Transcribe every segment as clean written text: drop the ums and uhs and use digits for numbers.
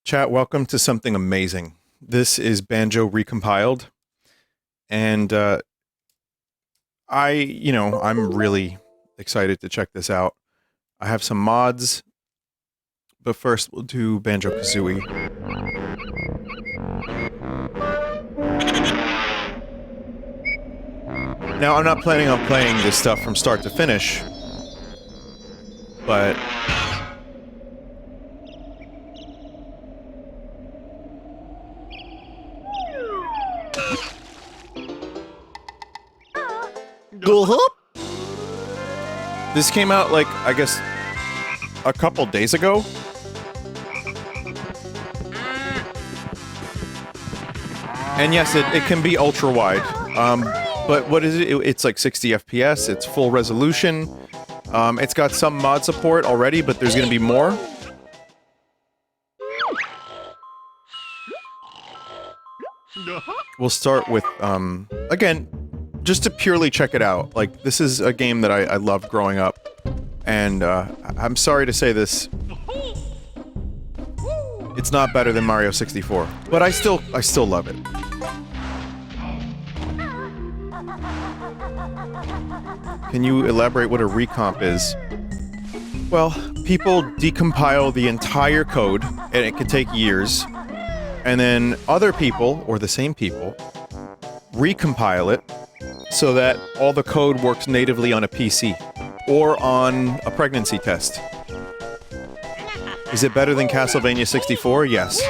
Chat, welcome to something amazing. This is Banjo Recompiled, and I'm really excited to check this out. I have some mods, but first we'll do Banjo-Kazooie. Now, I'm not planning on playing this stuff from start to finish, but this came out, like, I guess, a couple days ago? And yes, it can be ultra-wide. But what is it? It's like 60 FPS, it's full resolution. It's got some mod support already, but there's gonna be more. We'll start with, again, just to purely check it out. Like, this is a game that I loved growing up. And, I'm sorry to say this. It's not better than Mario 64. But I still love it. Can you elaborate what a recomp is? Well, people decompile the entire code, and it can take years. And then other people, or the same people, recompile it so that all the code works natively on a PC. Or on a pregnancy test. Is it better than Castlevania 64? Yes.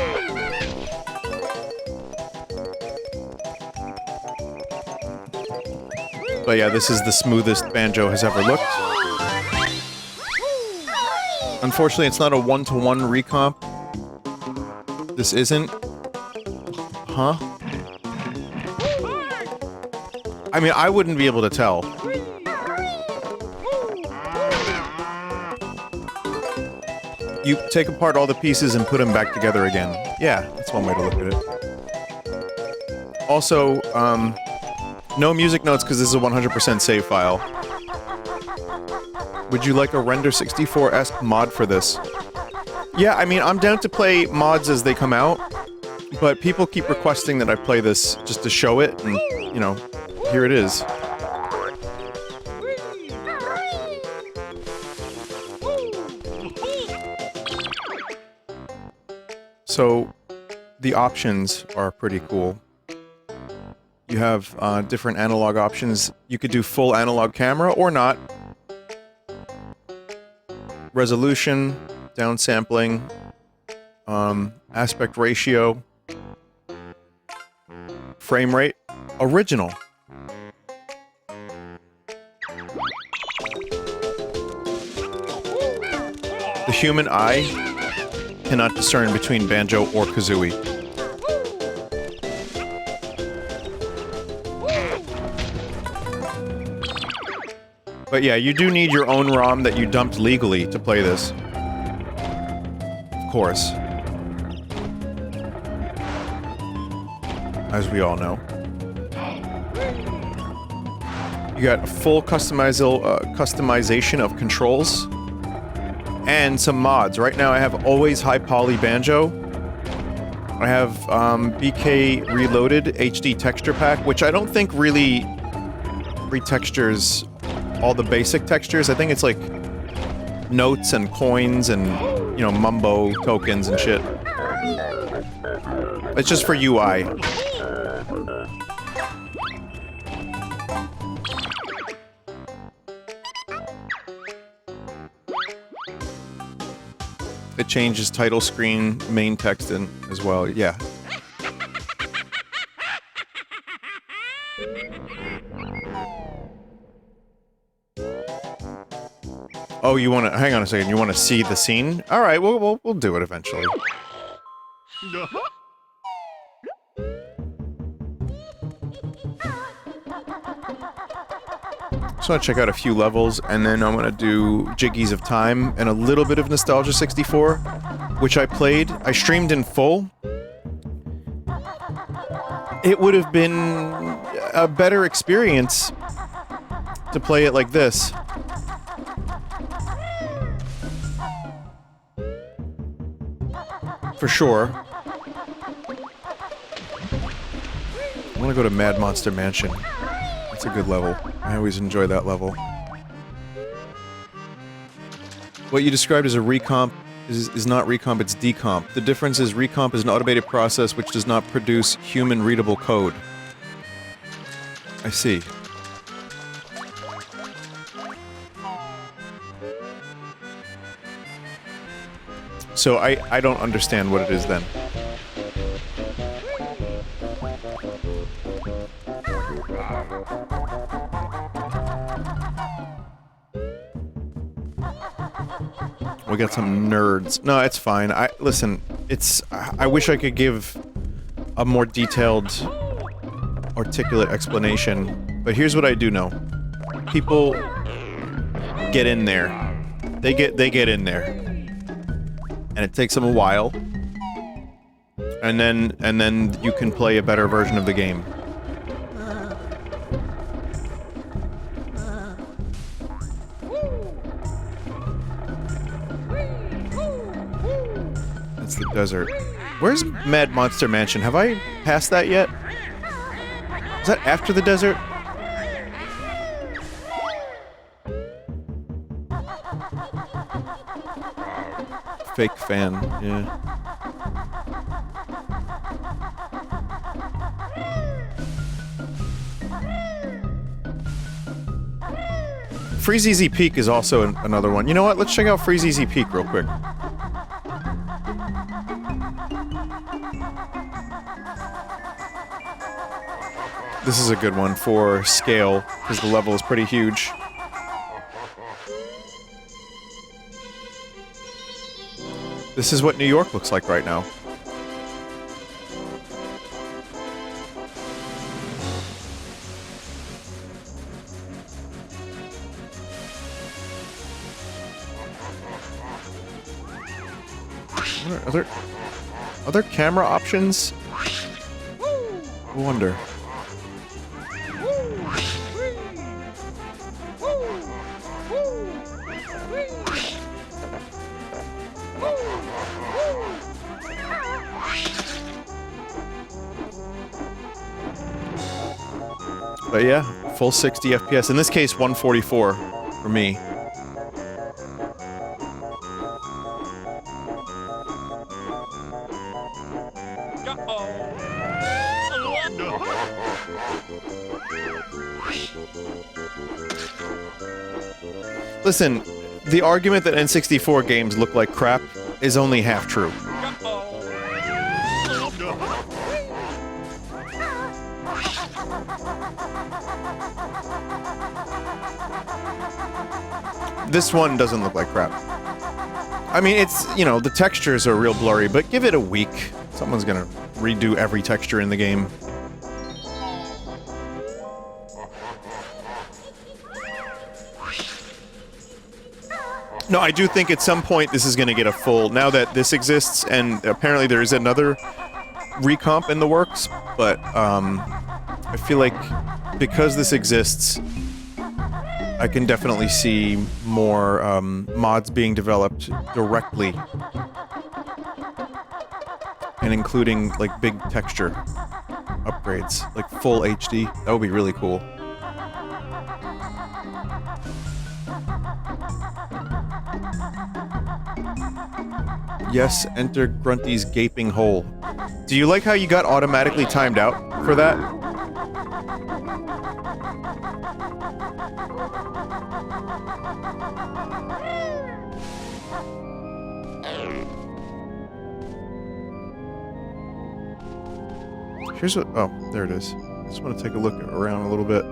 But yeah, this is the smoothest Banjo has ever looked. Unfortunately, it's not a one-to-one recomp. This isn't. Huh? I mean, I wouldn't be able to tell. You take apart all the pieces and put them back together again. Yeah, that's one way to look at it. Also, no music notes because this is a 100% save file. Would you like a Render 64-esque mod for this? Yeah, I mean, I'm down to play mods as they come out, but people keep requesting that I play this just to show it, and, you know, here it is. So, the options are pretty cool. You have different analog options. You could do full analog camera or not. Resolution, downsampling, aspect ratio, frame rate, original. The human eye cannot discern between Banjo or Kazooie. But yeah, you do need your own ROM that you dumped legally to play this. Of course. As we all know. You got a full customization of controls. And some mods. Right now I have Always High Poly Banjo. I have BK Reloaded HD Texture Pack, which I don't think really retextures all the basic textures. I think it's like notes and coins and, you know, mumbo tokens and shit. It's just for UI. It changes title screen, main text, and as well, yeah. Oh, you want to hang on a second? You want to see the scene? All right, we'll do it eventually. Just want to check out a few levels, and then I'm gonna do Jiggies of Time and a little bit of Nostalgia 64, which I played. I streamed in full. It would have been a better experience to play it like this. for sure. I want to go to Mad Monster Mansion. That's a good level. I always enjoy that level. What you described as a recomp is not recomp, it's decomp. The difference is recomp is an automated process which does not produce human-readable code. I see. So I don't understand what it is then. We got some nerds. No, it's fine. Listen, I wish I could give a more detailed, articulate explanation, but here's what I do know. People get in there. They get in there. And it takes them a while. And then you can play a better version of the game. That's the desert. Where's Mad Monster Mansion? Have I passed that yet? Is that after the desert? Fake fan, yeah. Freezeezy Peak is also another one. You know what? Let's check out Freezeezy Peak real quick. This is a good one for scale, because the level is pretty huge. This is what New York looks like right now. Are there camera options? I wonder. But yeah, full 60 FPS. In this case, 144 for me. Listen, the argument that N64 games look like crap is only half true. This one doesn't look like crap. I mean, it's, you know, the textures are real blurry, but give it a week. Someone's gonna redo every texture in the game. No, I do think at some point this is gonna get a full, now that this exists, and apparently there is another recomp in the works, but, I feel like because this exists, I can definitely see more, mods being developed directly. And including, like, big texture upgrades. Like, full HD. That would be really cool. Yes, enter Grunty's gaping hole. Do you like how you got automatically timed out for that? Here's what... Oh, there it is. I just want to take a look around a little bit.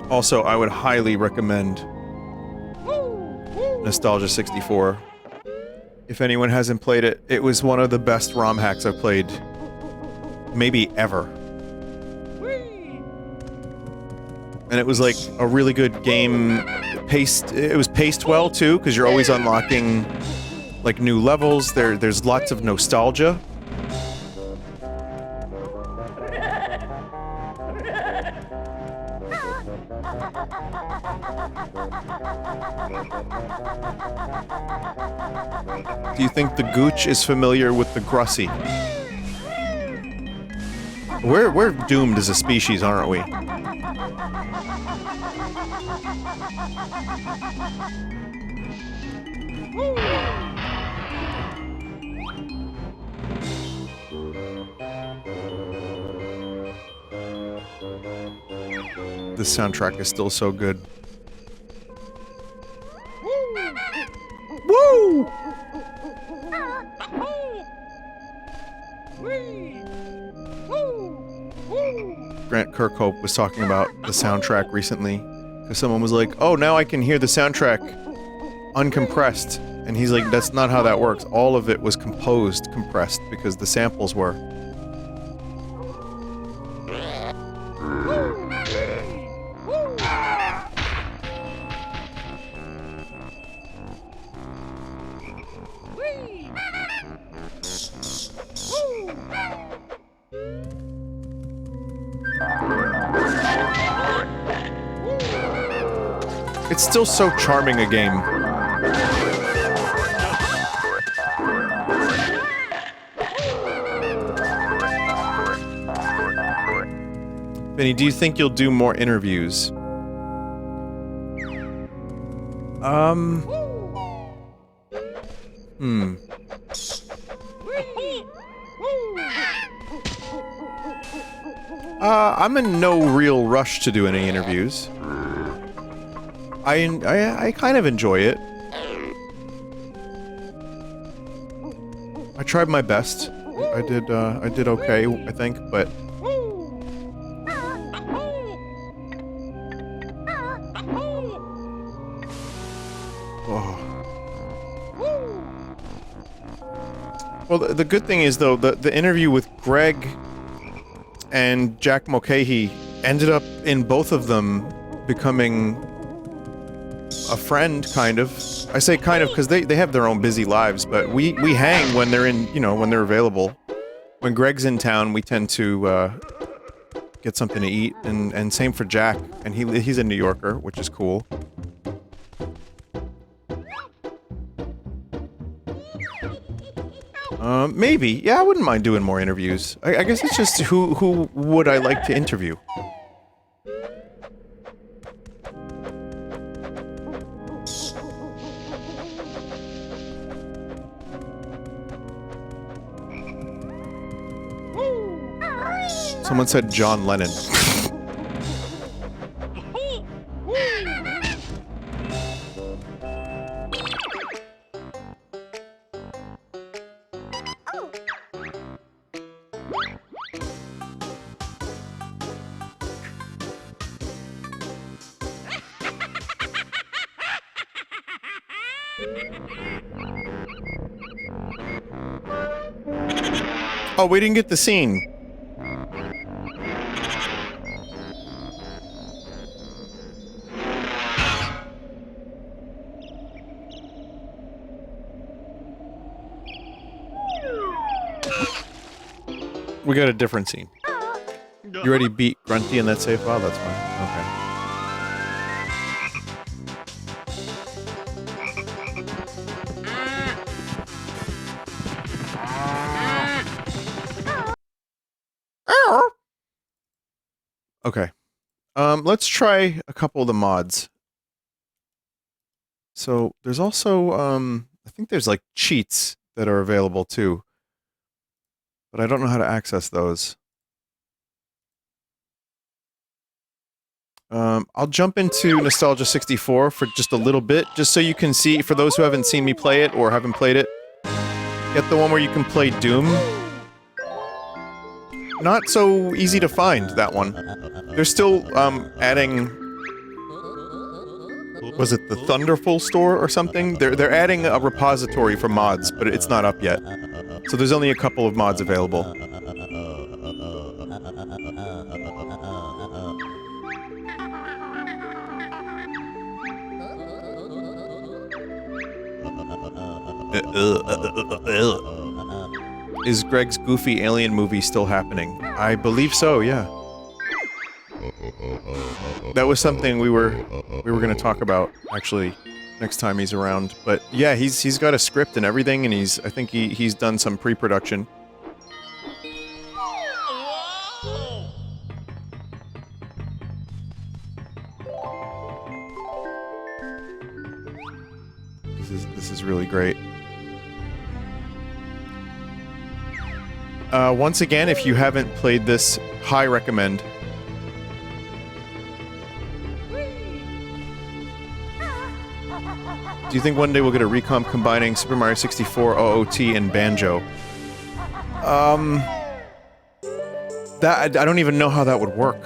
Also, I would highly recommend Nostalgia 64. If anyone hasn't played it, it was one of the best ROM hacks I've played, maybe ever. And it was like a really good game, it was paced well too, because you're always unlocking like new levels, there's lots of nostalgia. Do you think the Gooch is familiar with the Grussy? We're doomed as a species, aren't we? This soundtrack is still so good. Woo! Grant Kirkhope was talking about the soundtrack recently, because someone was like, oh, now I can hear the soundtrack uncompressed. And he's like, that's not how that works. All of it was composed compressed, because the samples were. It's still so charming a game. Vinny, do you think you'll do more interviews? I'm in no real rush to do any interviews. I kind of enjoy it. I tried my best. I did okay, I think, but... Oh. Well, the good thing is, though, the interview with Greg and Jack Mulcahy ended up in both of them becoming a friend, kind of. I say kind of because they have their own busy lives, but we hang when they're in, you know, when they're available. When Greg's in town, we tend to get something to eat, and same for Jack, and he's a New Yorker, which is cool. Maybe. Yeah, I wouldn't mind doing more interviews. I guess it's just who would I like to interview? Someone said John Lennon. Oh, we didn't get the scene. We got a different scene. You already beat Grunty in that save file? That's fine. Okay. Okay. Let's try a couple of the mods. So, there's also, I think there's like cheats that are available too. But I don't know how to access those. I'll jump into Nostalgia 64 for just a little bit, just so you can see, for those who haven't seen me play it or haven't played it, get the one where you can play Doom. Not so easy to find, that one. They're still, adding... Was it the Thunderful store or something? They're adding a repository for mods, but it's not up yet. So there's only a couple of mods available. Is Greg's Goofy alien movie still happening? I believe so, yeah. That was something we were gonna talk about, actually, next time he's around. But yeah, he's got a script and everything, and I think he's done some pre-production. This is really great. Once again, if you haven't played this, high recommend. Do you think one day we'll get a recomp combining Super Mario 64, OOT, and Banjo? That I don't even know how that would work.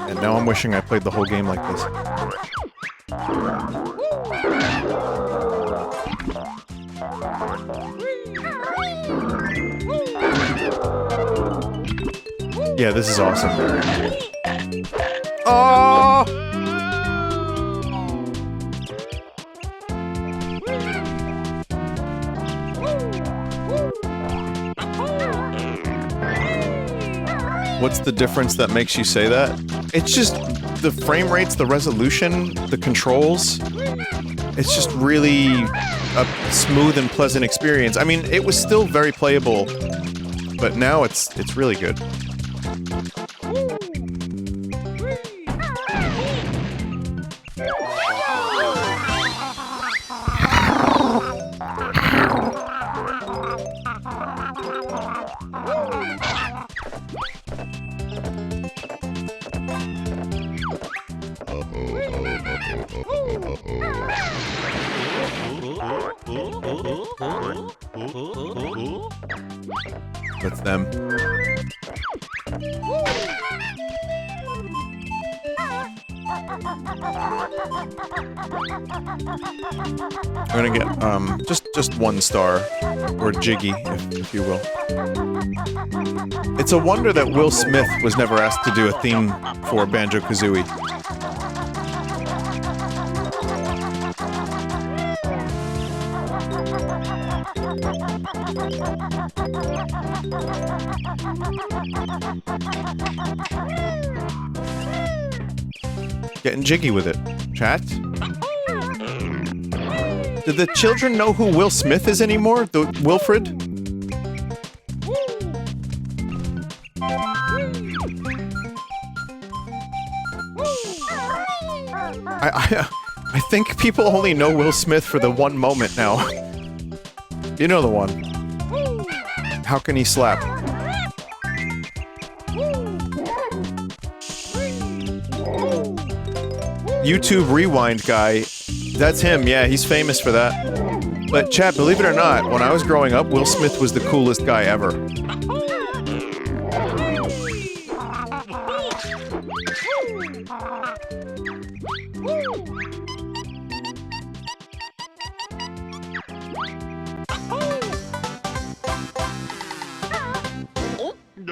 And now I'm wishing I played the whole game like this. Yeah, this is awesome. Oh! What's the difference that makes you say that? It's just the frame rates, the resolution, the controls. It's just really a smooth and pleasant experience. I mean, it was still very playable, but now it's really good. That's them. I'm gonna get, just 1 star. Or Jiggy, if you will. It's a wonder that Will Smith was never asked to do a theme for Banjo-Kazooie. Getting jiggy with it. Chat? Do the children know who Will Smith is anymore? The Wilfred? I think people only know Will Smith for the one moment now. You know the one. How can he slap? YouTube Rewind guy. That's him, yeah, he's famous for that. But chat, believe it or not, when I was growing up, Will Smith was the coolest guy ever.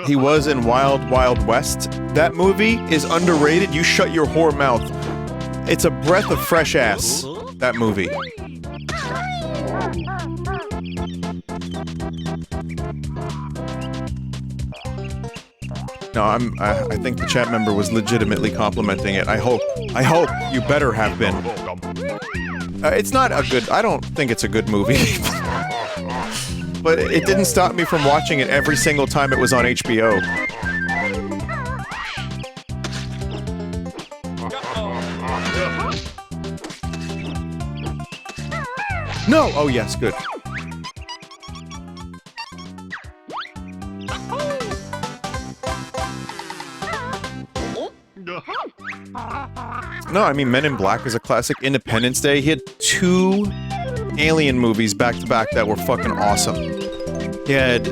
He was in Wild Wild West. That movie is underrated. You shut your whore mouth. It's a breath of fresh ass, that movie. No, I think the chat member was legitimately complimenting it. I hope you better have been. It's not a good, I don't think it's a good movie. But it didn't stop me from watching it every single time it was on HBO. No! Oh yes, good. No, I mean, Men in Black is a classic. Independence Day, he had 2 Alien movies back-to-back that were fucking awesome. He had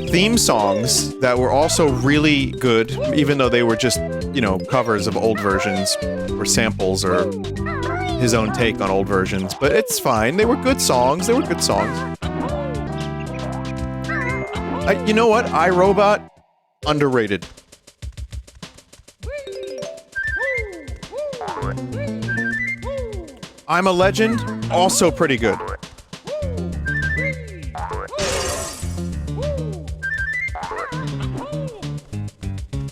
theme songs that were also really good, even though they were just, you know, covers of old versions, or samples, or his own take on old versions. But it's fine, they were good songs, You know what? iRobot, underrated. I'm a Legend, also pretty good.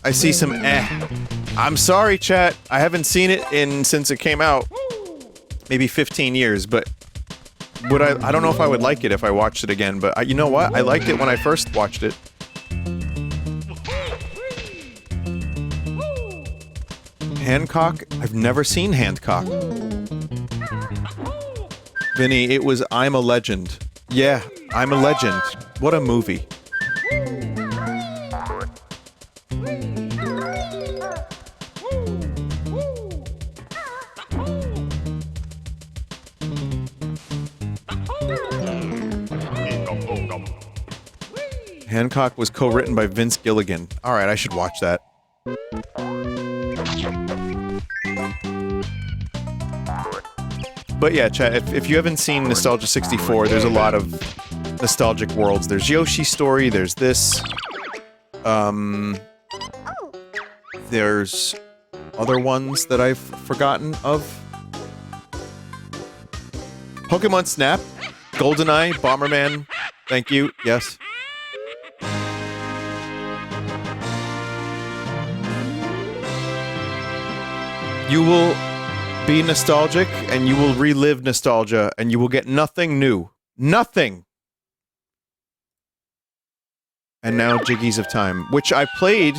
I see some I'm sorry, chat. I haven't seen it since it came out. Maybe 15 years, but would I don't know if I would like it if I watched it again, but you know what? I liked it when I first watched it. Hancock? I've never seen Hancock. Vinny, it was I'm a Legend. Yeah, I'm a Legend. What a movie. Hancock was co-written by Vince Gilligan. Alright, I should watch that. But yeah, chat, if you haven't seen Nostalgia 64, there's a lot of nostalgic worlds. There's Yoshi's Story, there's this. There's other ones that I've forgotten of. Pokemon Snap, GoldenEye, Bomberman, thank you, yes. You will be nostalgic, and you will relive nostalgia, and you will get nothing new. Nothing! And now Jiggies of Time, which I played,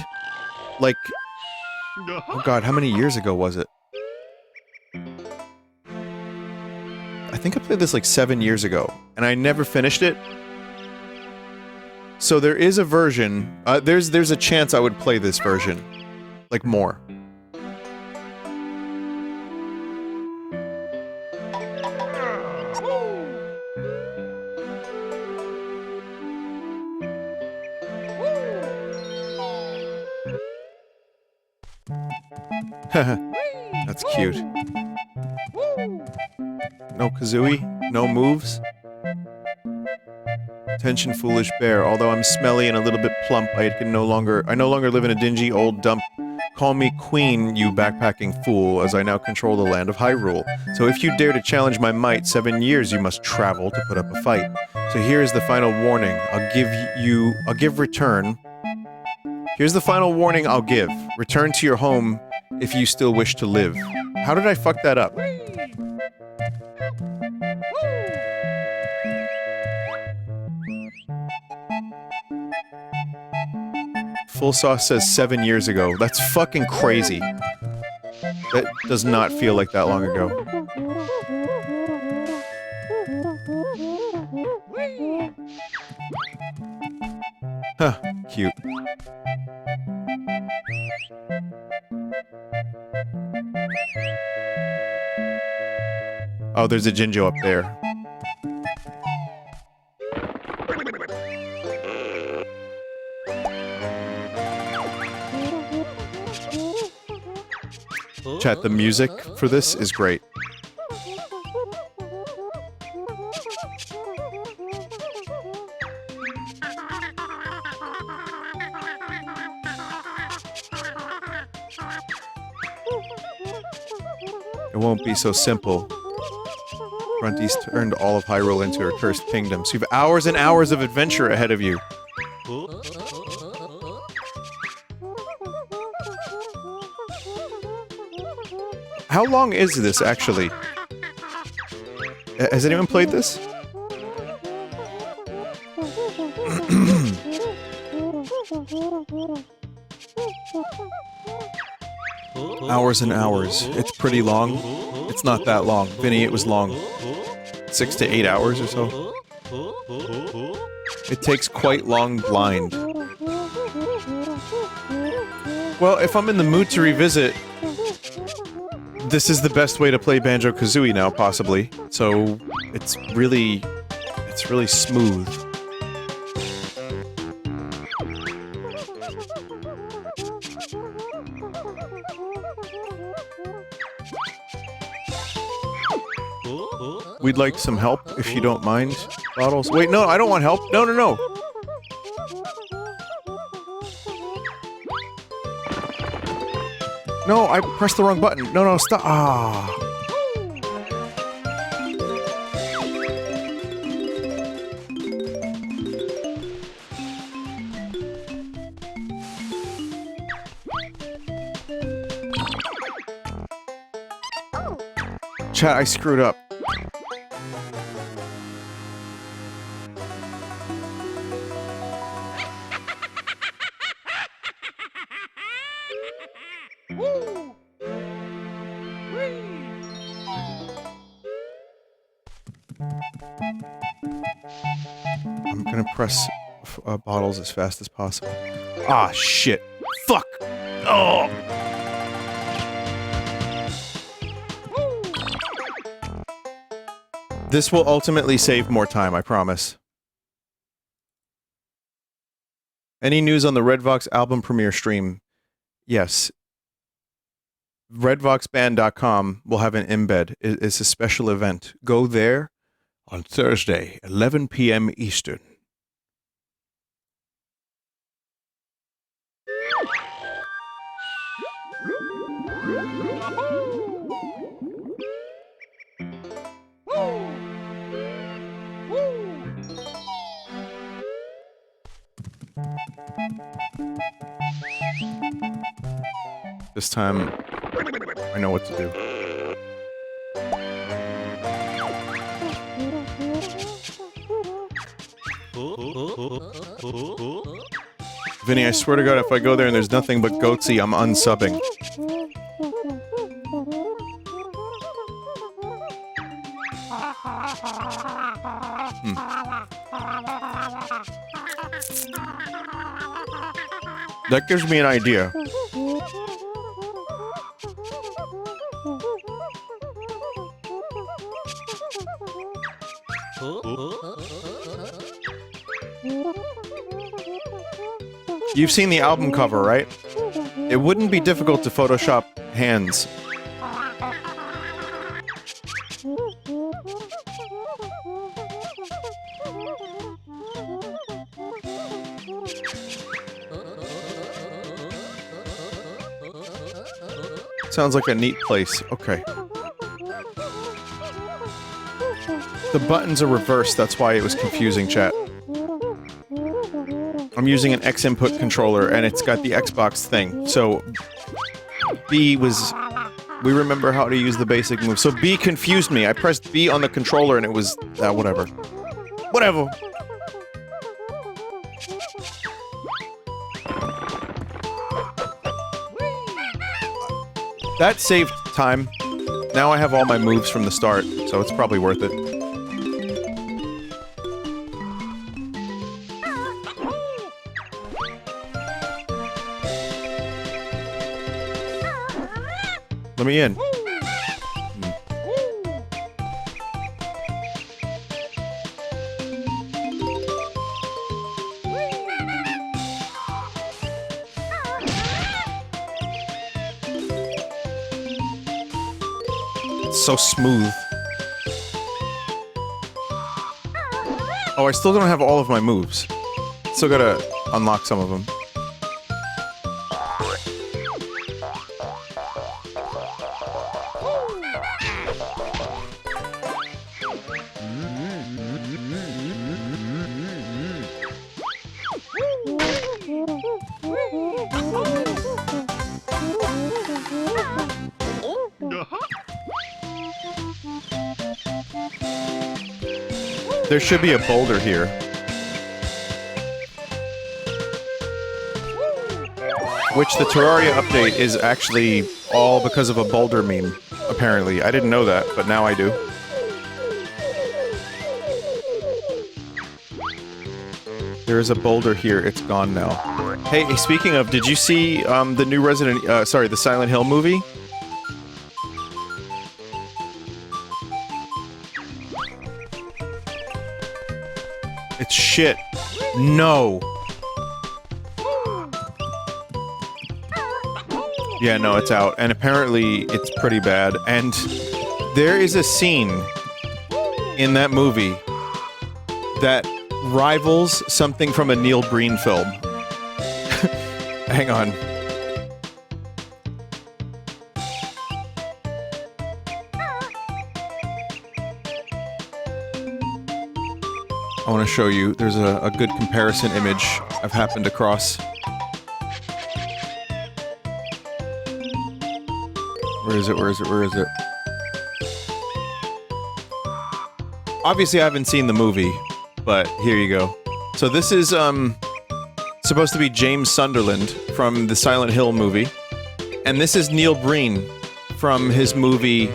like... Oh god, how many years ago was it? I think I played this like 7 years ago, and I never finished it. So there is a version, there's a chance I would play this version. Like, more. That's cute. No Kazooie? No moves? Attention, foolish bear. Although I'm smelly and a little bit plump, I no longer live in a dingy old dump. Call me queen, you backpacking fool, as I now control the land of Hyrule. So if you dare to challenge my might, 7 years you must travel to put up a fight. So here is the final warning. I'll give return. Here's the final warning I'll give. Return to your home if you still wish to live. How did I fuck that up? Full Sauce says 7 years ago. That's fucking crazy. That does not feel like that long ago. Huh, cute. Oh, there's a Jinjo up there. Chat, the music for this is great. It won't be so simple. Grunty's turned all of Hyrule into her cursed kingdom, so you have hours and hours of adventure ahead of you. How long is this, actually? Has anyone played this? Hours and hours. It's pretty long. It's not that long. Vinny, it was long. 6 to 8 hours or so. It takes quite long blind. Well, if I'm in the mood to revisit, this is the best way to play Banjo-Kazooie now, possibly. So, it's really smooth. We'd like some help, if you don't mind, Bottles. Wait, no, I don't want help. No, no, no. No, I pressed the wrong button. No, no, stop. Ah. Chat, I screwed up. I'm gonna press bottles as fast as possible. Ah, shit. Fuck! Oh! This will ultimately save more time, I promise. Any news on the Redvox album premiere stream? Yes. Redvoxband.com will have an embed. It's a special event. Go there on Thursday, 11 p.m. Eastern. This time, I know what to do. Vinny, I swear to God, if I go there and there's nothing but Goatsy, I'm unsubbing. That gives me an idea. You've seen the album cover, right? It wouldn't be difficult to Photoshop hands. Sounds like a neat place. Okay. The buttons are reversed, that's why it was confusing, chat. I'm using an X input controller, and it's got the Xbox thing. So, B was... We remember how to use the basic move. So B confused me. I pressed B on the controller, and it was... whatever. Whatever! That saved time. Now I have all my moves from the start, so it's probably worth it. Let me in. It's so smooth. Oh, I still don't have all of my moves. Still gotta unlock some of them. There should be a boulder here. Which the Terraria update is actually all because of a boulder meme, apparently. I didn't know that, but now I do. There is a boulder here, it's gone now. Hey, speaking of, did you see the new the Silent Hill movie? It's shit. No. Yeah, no, it's out. And apparently, it's pretty bad. And there is a scene in that movie that rivals something from a Neil Breen film. Hang on. I want to show you. There's a good comparison image I've happened across. Where is it? Where is it? Where is it? Obviously, I haven't seen the movie, but here you go. So this is, supposed to be James Sunderland from the Silent Hill movie. And this is Neil Breen from his movie,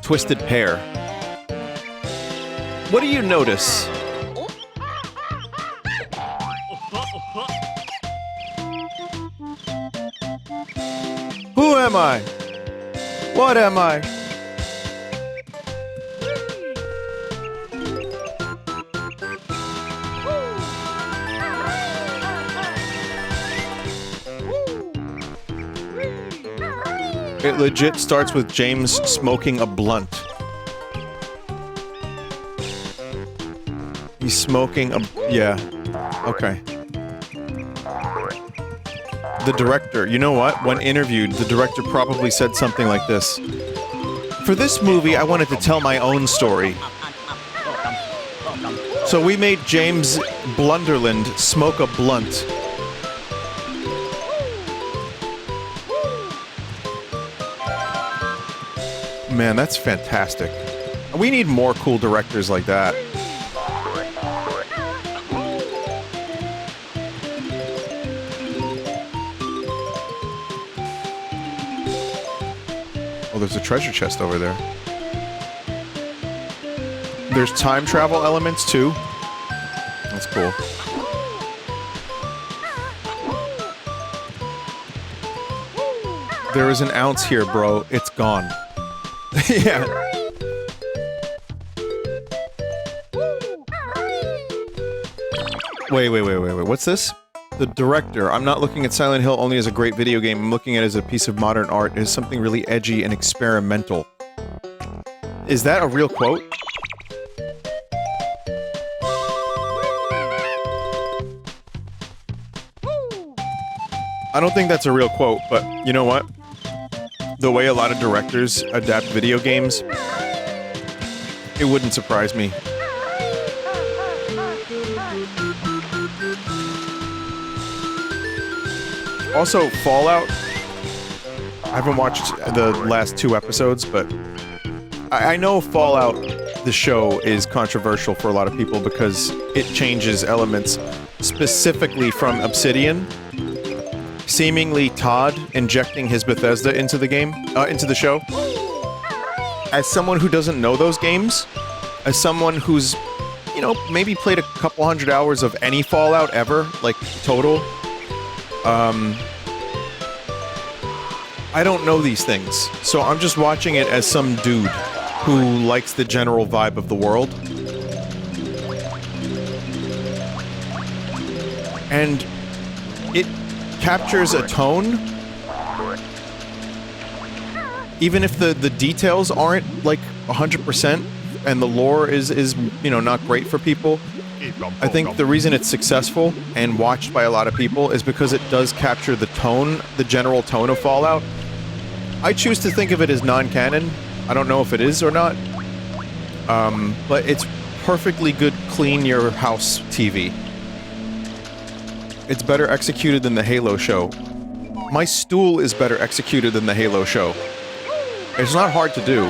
Twisted Pair. What do you notice? Who am I? What am I? It legit starts with James smoking a blunt. He's smoking a... yeah. Okay. The director, you know what? When interviewed, the director probably said something like this. For this movie, I wanted to tell my own story. So we made James Blunderland smoke a blunt. Man, that's fantastic. We need more cool directors like that. Oh, there's a treasure chest over there. There's time travel elements too. That's cool. There is an ounce here, bro. It's gone. Yeah. Wait. What's this? The director. I'm not looking at Silent Hill only as a great video game. I'm looking at it as a piece of modern art. It is something really edgy and experimental. Is that a real quote? I don't think that's a real quote, but you know what? The way a lot of directors adapt video games, it wouldn't surprise me. Also, Fallout, I haven't watched the last 2 episodes, but I know Fallout, the show, is controversial for a lot of people because it changes elements specifically from Obsidian. Seemingly Todd injecting his Bethesda into the game, into the show. As someone who doesn't know those games, as someone who's, you know, maybe played a couple hundred hours of any Fallout ever, like, total, I don't know these things, so I'm just watching it as some dude who likes the general vibe of the world. And it captures a tone, even if the details aren't like 100% and the lore is you know, not great for people. I think the reason it's successful and watched by a lot of people is because it does capture the tone, the general tone of Fallout. I choose to think of it as non-canon. I don't know if it is or not, but it's perfectly good clean your house TV. It's better executed than the Halo show. My stool is better executed than the Halo show. It's not hard to do.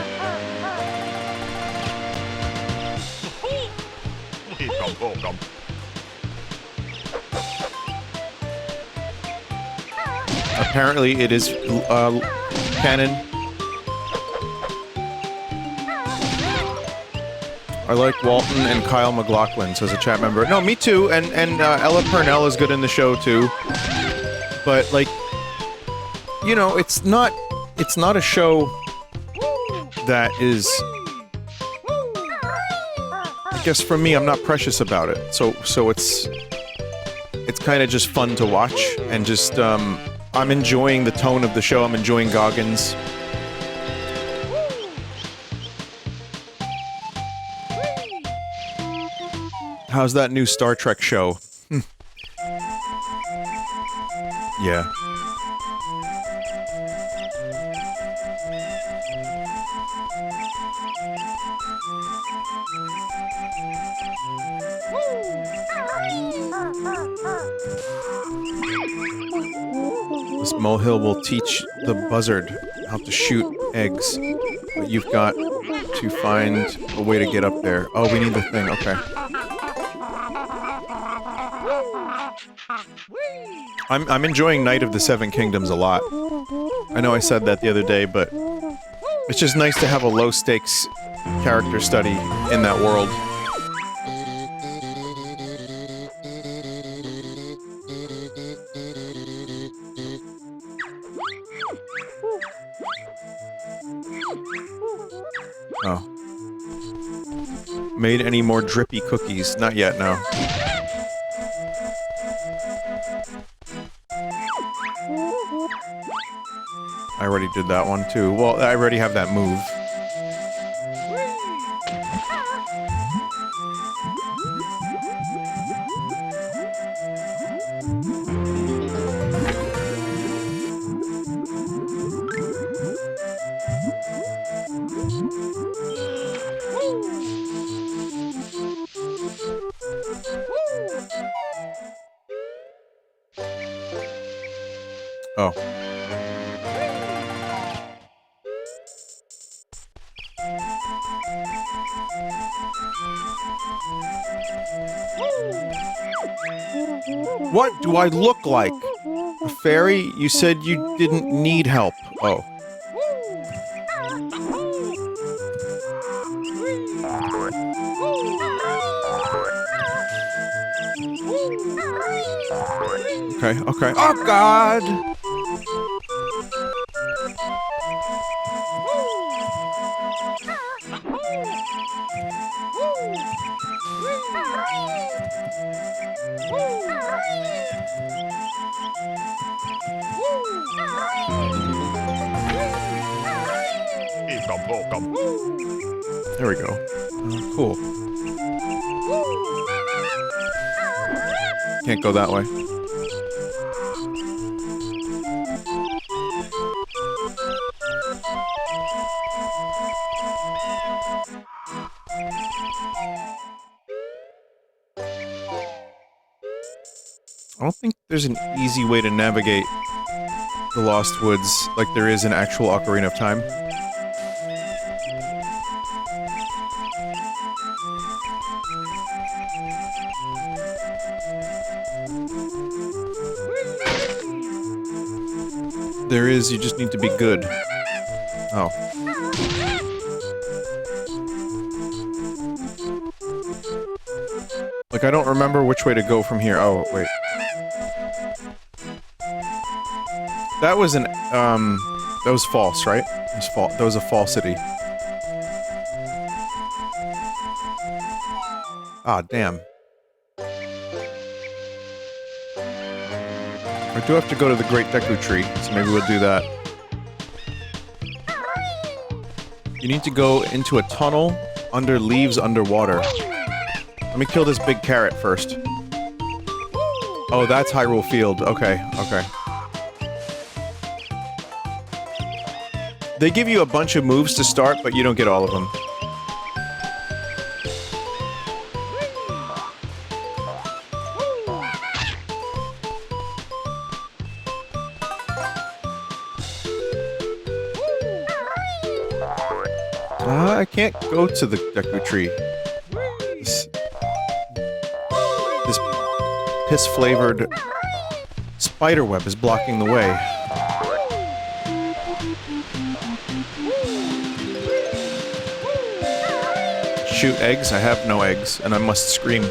Apparently it is canon. I like Walton and Kyle McLaughlin, says a chat member. No, me too, and Ella Purnell is good in the show too. But like, you know, it's not a show that is, I guess for me, I'm not precious about it. So it's kind of just fun to watch, and just I'm enjoying the tone of the show. I'm enjoying Goggins. How's that new Star Trek show? Yeah. this molehill will teach the buzzard how to shoot eggs. But you've got to find a way to get up there. Oh, we need the thing, okay. I'm enjoying Night of the Seven Kingdoms a lot. I know I said that the other day, but it's just nice to have a low-stakes character study in that world. Oh. Made any more drippy cookies? Not yet, no. I already did that one too. Well, I already have that move. Oh. What do I look like? A fairy? You said you didn't need help. Oh. Okay, okay. Oh, God! There we go. Cool. Can't go that way. I don't think there's an easy way to navigate the Lost Woods like there is in actual Ocarina of Time. There is, you just need to be good. Oh. Like, I don't remember which way to go from here. Oh, wait. That was an, that was false, right? That was a falsity. Ah, damn. I do have to go to the Great Deku Tree, so maybe we'll do that. You need to go into a tunnel under leaves underwater. Let me kill this big carrot first. Oh, that's Hyrule Field. Okay, okay. They give you a bunch of moves to start, but you don't get all of them. I can't go to the Deku Tree. This piss-flavored spiderweb is blocking the way. Shoot eggs? I have no eggs, and I must scream.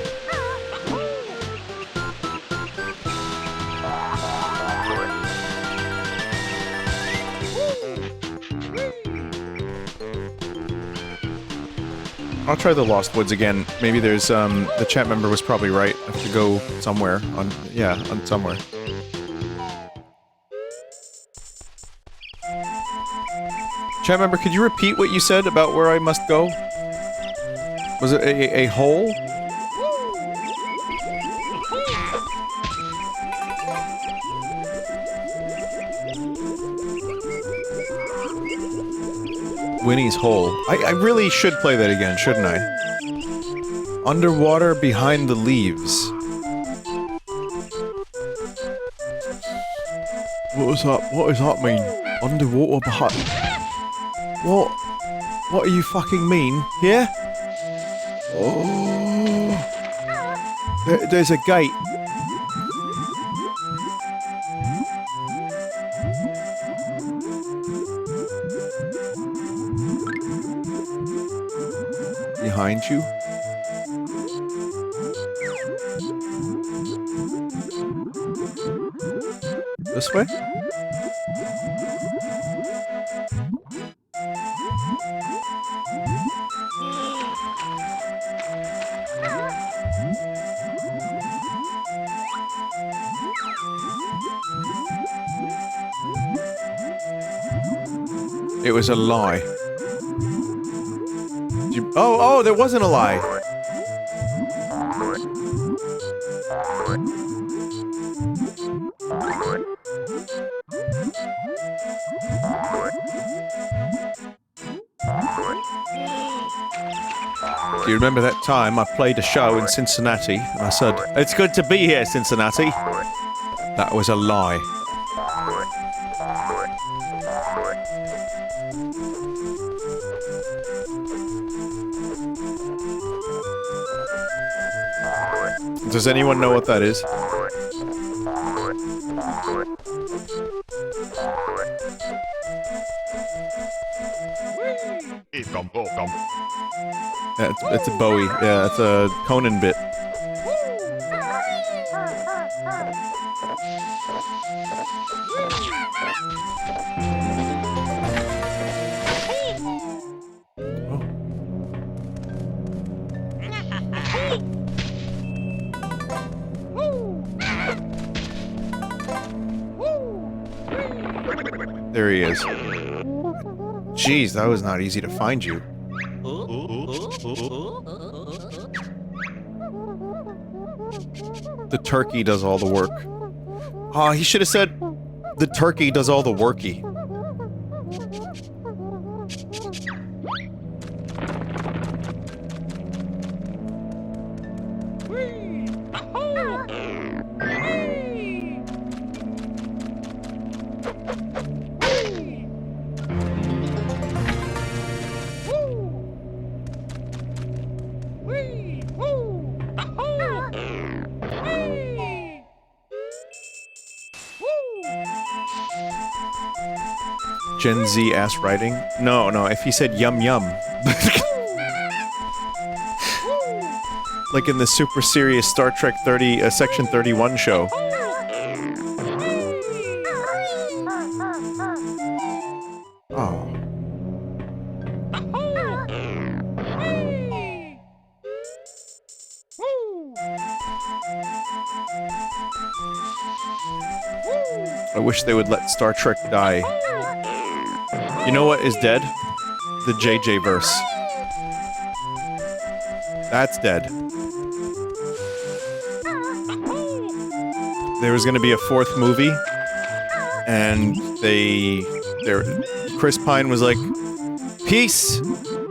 I'll try the Lost Woods again. Maybe there's, the chat member was probably right. I have to go somewhere on, yeah, on somewhere. Chat member, could you repeat what you said about where I must go? Was it a hole? Winnie's hole. I really should play that again, shouldn't I? Underwater behind the leaves. What was that? What does that mean? Underwater hut. What? What do you fucking mean? Here? Oh. There's a gate. Behind you? This way? It was a lie. Oh, there wasn't a lie. Do you remember that time I played a show in Cincinnati and I said, "It's good to be here, Cincinnati"? That was a lie. Does anyone know what that is? Yeah, it's a Bowie. Yeah, it's a Conan bit. There he is. Jeez, that was not easy to find you. The turkey does all the work. Oh, he should have said, the turkey does all the worky. Gen Z ass writing? No, if he said yum yum. Like in the super serious Star Trek 30, Section 31 show. Oh. I wish they would let Star Trek die. You know what is dead? The JJ verse. That's dead. There was gonna be a fourth movie, and Chris Pine was like, "Peace."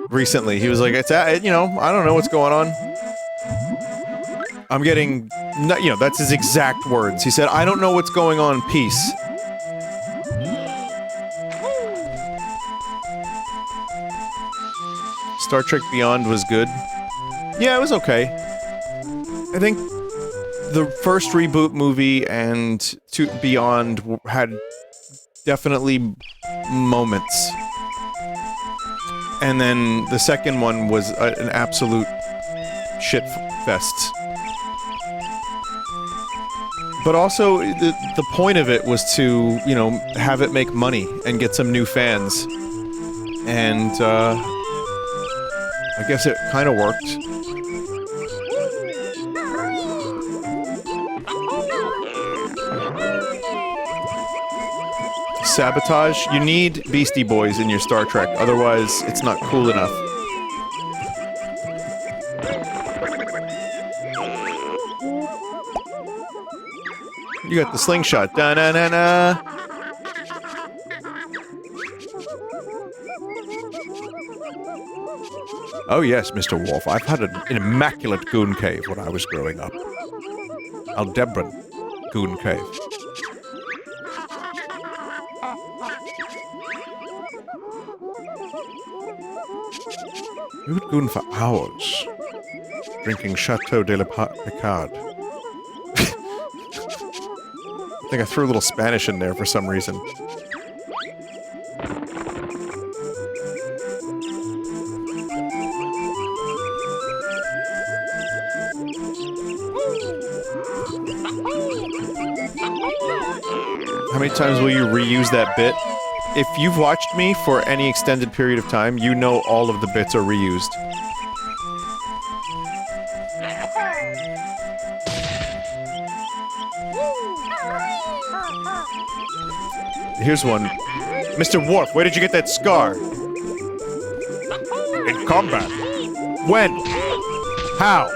Recently, he was like, "It's I don't know what's going on." I'm getting, that's his exact words. He said, "I don't know what's going on. Peace." Star Trek Beyond was good. Yeah, it was okay. I think the first reboot movie and Beyond had definitely moments. And then the second one was an absolute shit fest. But also, the point of it was to, have it make money and get some new fans. And, I guess it kind of worked. Sabotage? You need Beastie Boys in your Star Trek, otherwise it's not cool enough. You got the slingshot. Da-na-na-na! Oh yes, Mr. Worf, I've had an immaculate goon cave when I was growing up. Aldebaran Goon Cave. We would goon for hours, drinking Chateau de la Picard. I think I threw a little Spanish in there for some reason. How many times will you reuse that bit? If you've watched me for any extended period of time, you know all of the bits are reused. Here's one. Mr. Worf, where did you get that scar? In combat. When? How?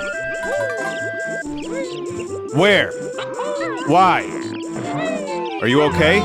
Where? Why? Are you okay?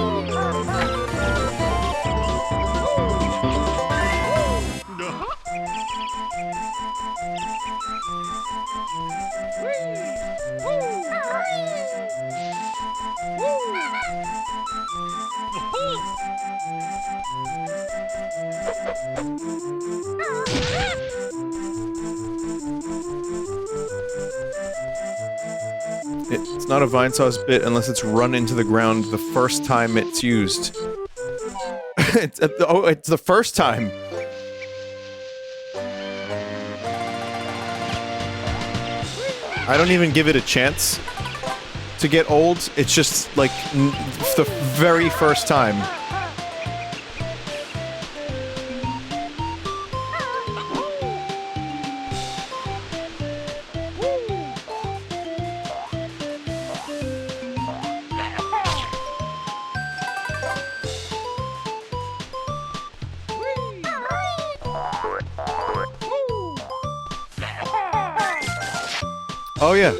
It's not a Vinesauce bit unless it's run into the ground the first time it's used. it's the first time. I don't even give it a chance to get old. It's just like the very first time. Oh yeah.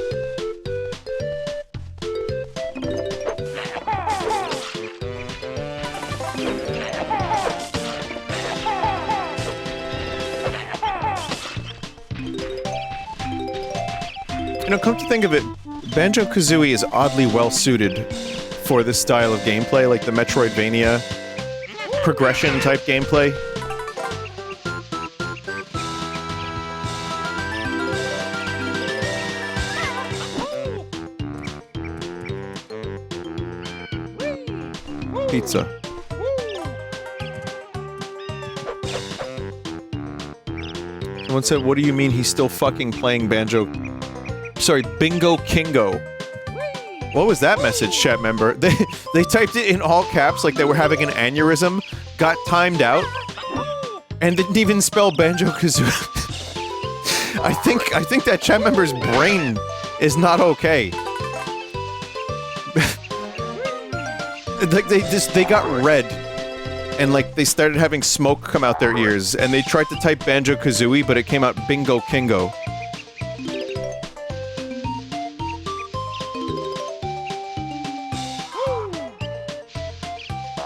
You know, come to think of it, Banjo-Kazooie is oddly well-suited for this style of gameplay, like the Metroidvania progression-type gameplay. Pizza. Someone said, what do you mean he's still fucking playing Banjo? Sorry, Bingo Kingo. What was that message, chat member? They typed it in all caps like they were having an aneurysm, got timed out, and didn't even spell Banjo-Kazooie. I think that chat member's brain is not okay. Like, they got red, and, like, they started having smoke come out their ears, and they tried to type Banjo-Kazooie, but it came out Bingo Kingo.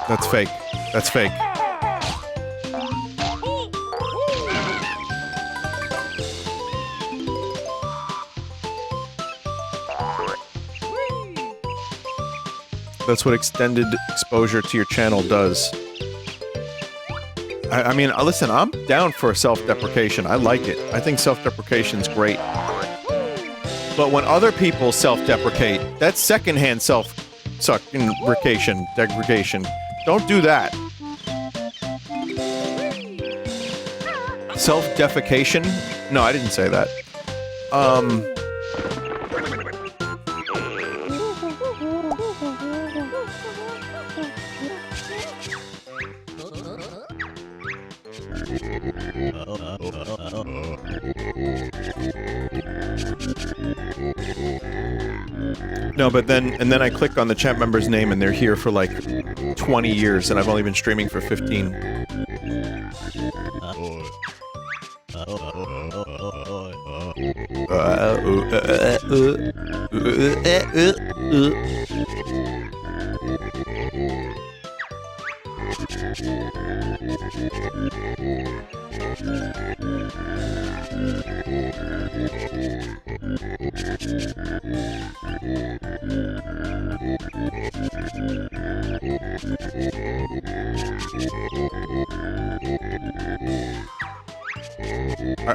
That's fake. That's fake. That's what extended exposure to your channel does. I mean, listen, I'm down for self-deprecation. I like it. I think self-deprecation's great. But when other people self-deprecate, that's secondhand self-suck-degradation. Don't do that. Self-defecation? No, I didn't say that. No, but then I click on the chat member's name and they're here for like 20 years and I've only been streaming for 15.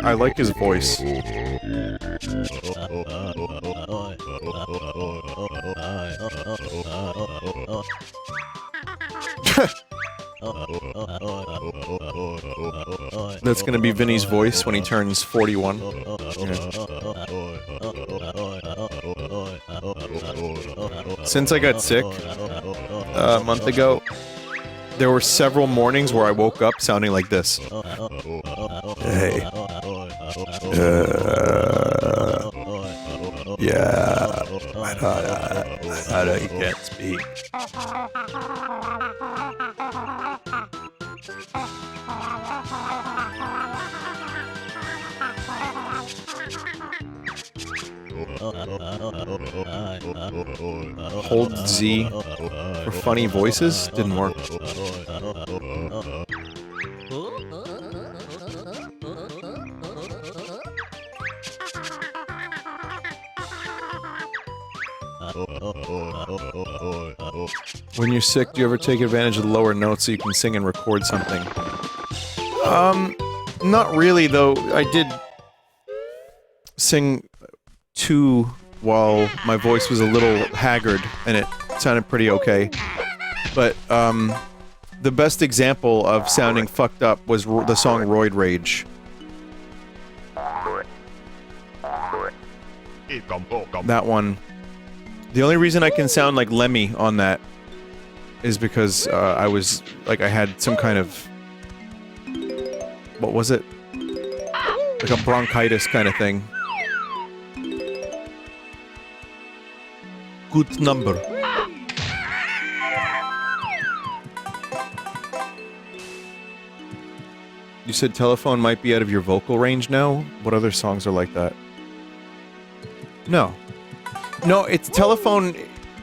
I like his voice. That's gonna be Vinny's voice when he turns 41. Yeah. Since I got sick a month ago, there were several mornings where I woke up sounding like this. Hey. Yeah. I know you can't speak. Hold Z for funny voices? Didn't work. When you're sick, do you ever take advantage of the lower notes so you can sing and record something? Not really, though. I did sing 2 while my voice was a little haggard, and it sounded pretty okay. But, the best example of sounding fucked up was the song Roid Rage. That one. The only reason I can sound like Lemmy on that is because, I was, like, I had some kind of... What was it? Like a bronchitis kind of thing. Good number. You said telephone might be out of your vocal range now? What other songs are like that? No. No, it's telephone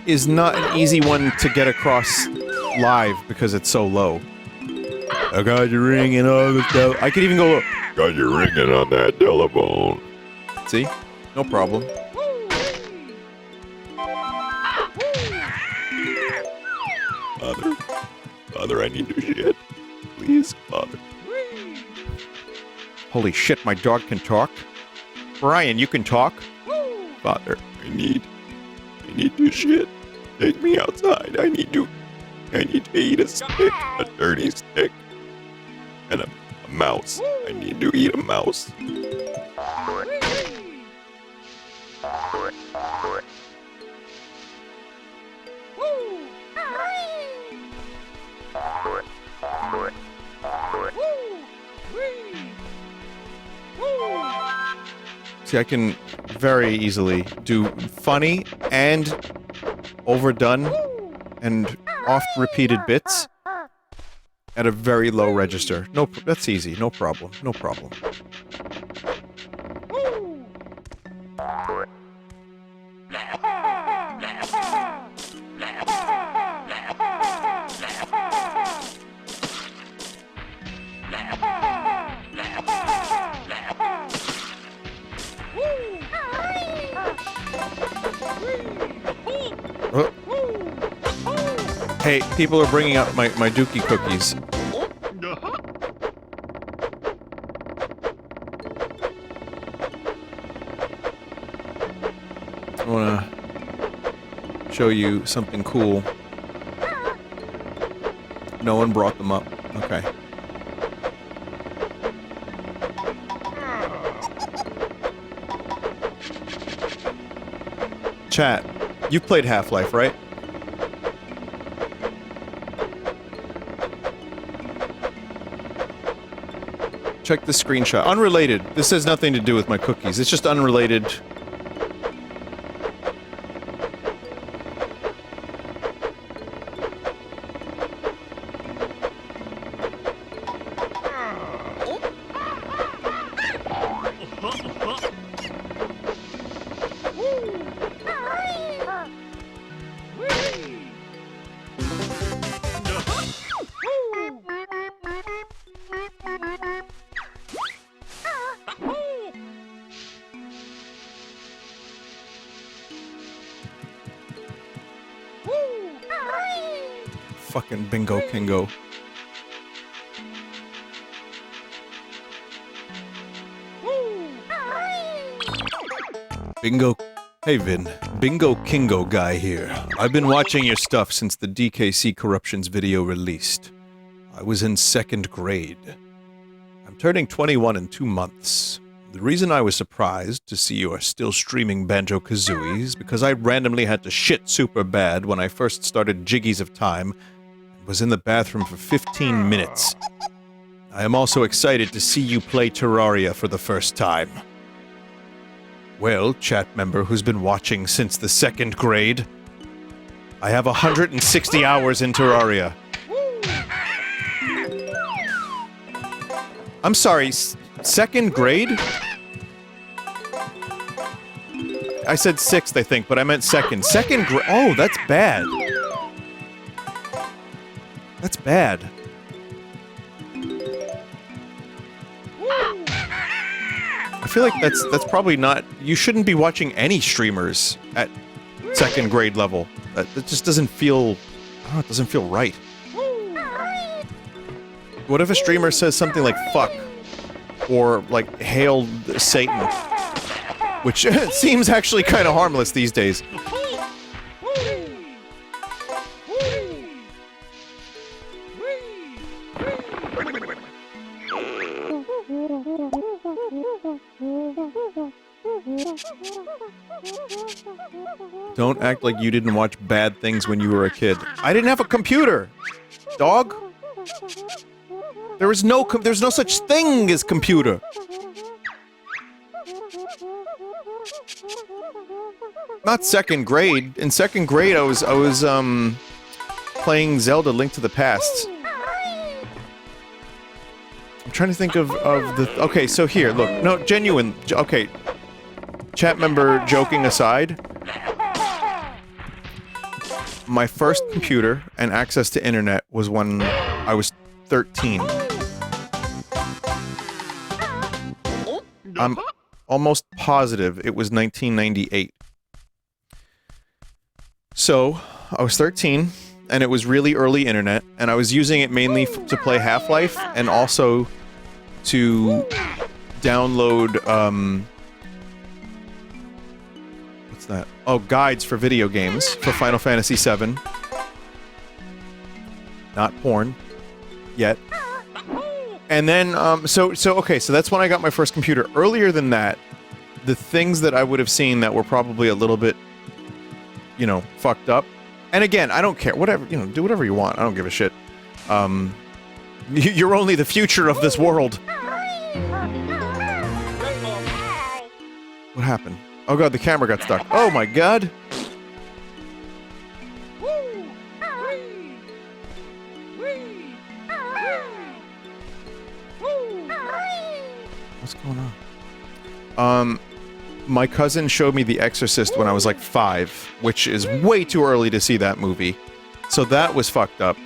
is not an easy one to get across live because it's so low. I got you ringing on the telephone. I could even go, got you ringing on that telephone. See? No problem. Father, I need to shit. Please, Father. Holy shit, my dog can talk? Brian, you can talk? Father, I need to shit. Take me outside. I need to eat a stick, a dirty stick. And a mouse. I need to eat a mouse. See, I can very easily do funny and overdone and oft-repeated bits at a very low register. No, that's easy. No problem. No problem. Hey, people are bringing up my Dookie cookies. I wanna show you something cool. No one brought them up. Okay. Chat, you've played Half-Life, right? Check the screenshot. Unrelated. This has nothing to do with my cookies. It's just unrelated. Fucking bingo kingo. Bingo. Hey Vin, Bingo Kingo guy here. I've been watching your stuff since the DKC Corruptions video released. I was in 2nd grade. I'm turning 21 in 2 months. The reason I was surprised to see you are still streaming Banjo-Kazooie is because I randomly had to shit super bad when I first started Jiggies of Time and was in the bathroom for 15 minutes. I am also excited to see you play Terraria for the first time. Well, chat member who's been watching since the 2nd grade, I have 160 hours in Terraria. I'm sorry, 2nd grade? I said 6th, I think, but I meant 2nd. 2nd grade? Oh, that's bad. That's bad. I feel like that's probably not... You shouldn't be watching any streamers at 2nd grade level. That just doesn't feel... Oh, it doesn't feel right. What if a streamer says something like fuck? Or like hail Satan? Which seems actually kind of harmless these days. Don't act like you didn't watch bad things when you were a kid. I didn't have a computer, dog. There's no such thing as computer. Not 2nd grade. In 2nd grade, I was playing Zelda: Link to the Past. I'm trying to think of the... Okay, so here, look. No, genuine. Okay. Chat member joking aside. My first computer and access to internet was when I was 13. I'm almost positive it was 1998. So, I was 13, and it was really early internet, and I was using it mainly to play Half-Life, and also to download, what's that? Oh, guides for video games, for Final Fantasy VII. Not porn. Yet. And then, okay, so that's when I got my first computer. Earlier than that, the things that I would have seen that were probably a little bit, you know, fucked up. And again, I don't care. Whatever, you know, do whatever you want. I don't give a shit. You're only the future of this world. What happened? Oh god, the camera got stuck. Oh my god! What's going on? My cousin showed me The Exorcist when I was like 5, which is way too early to see that movie. So that was fucked up.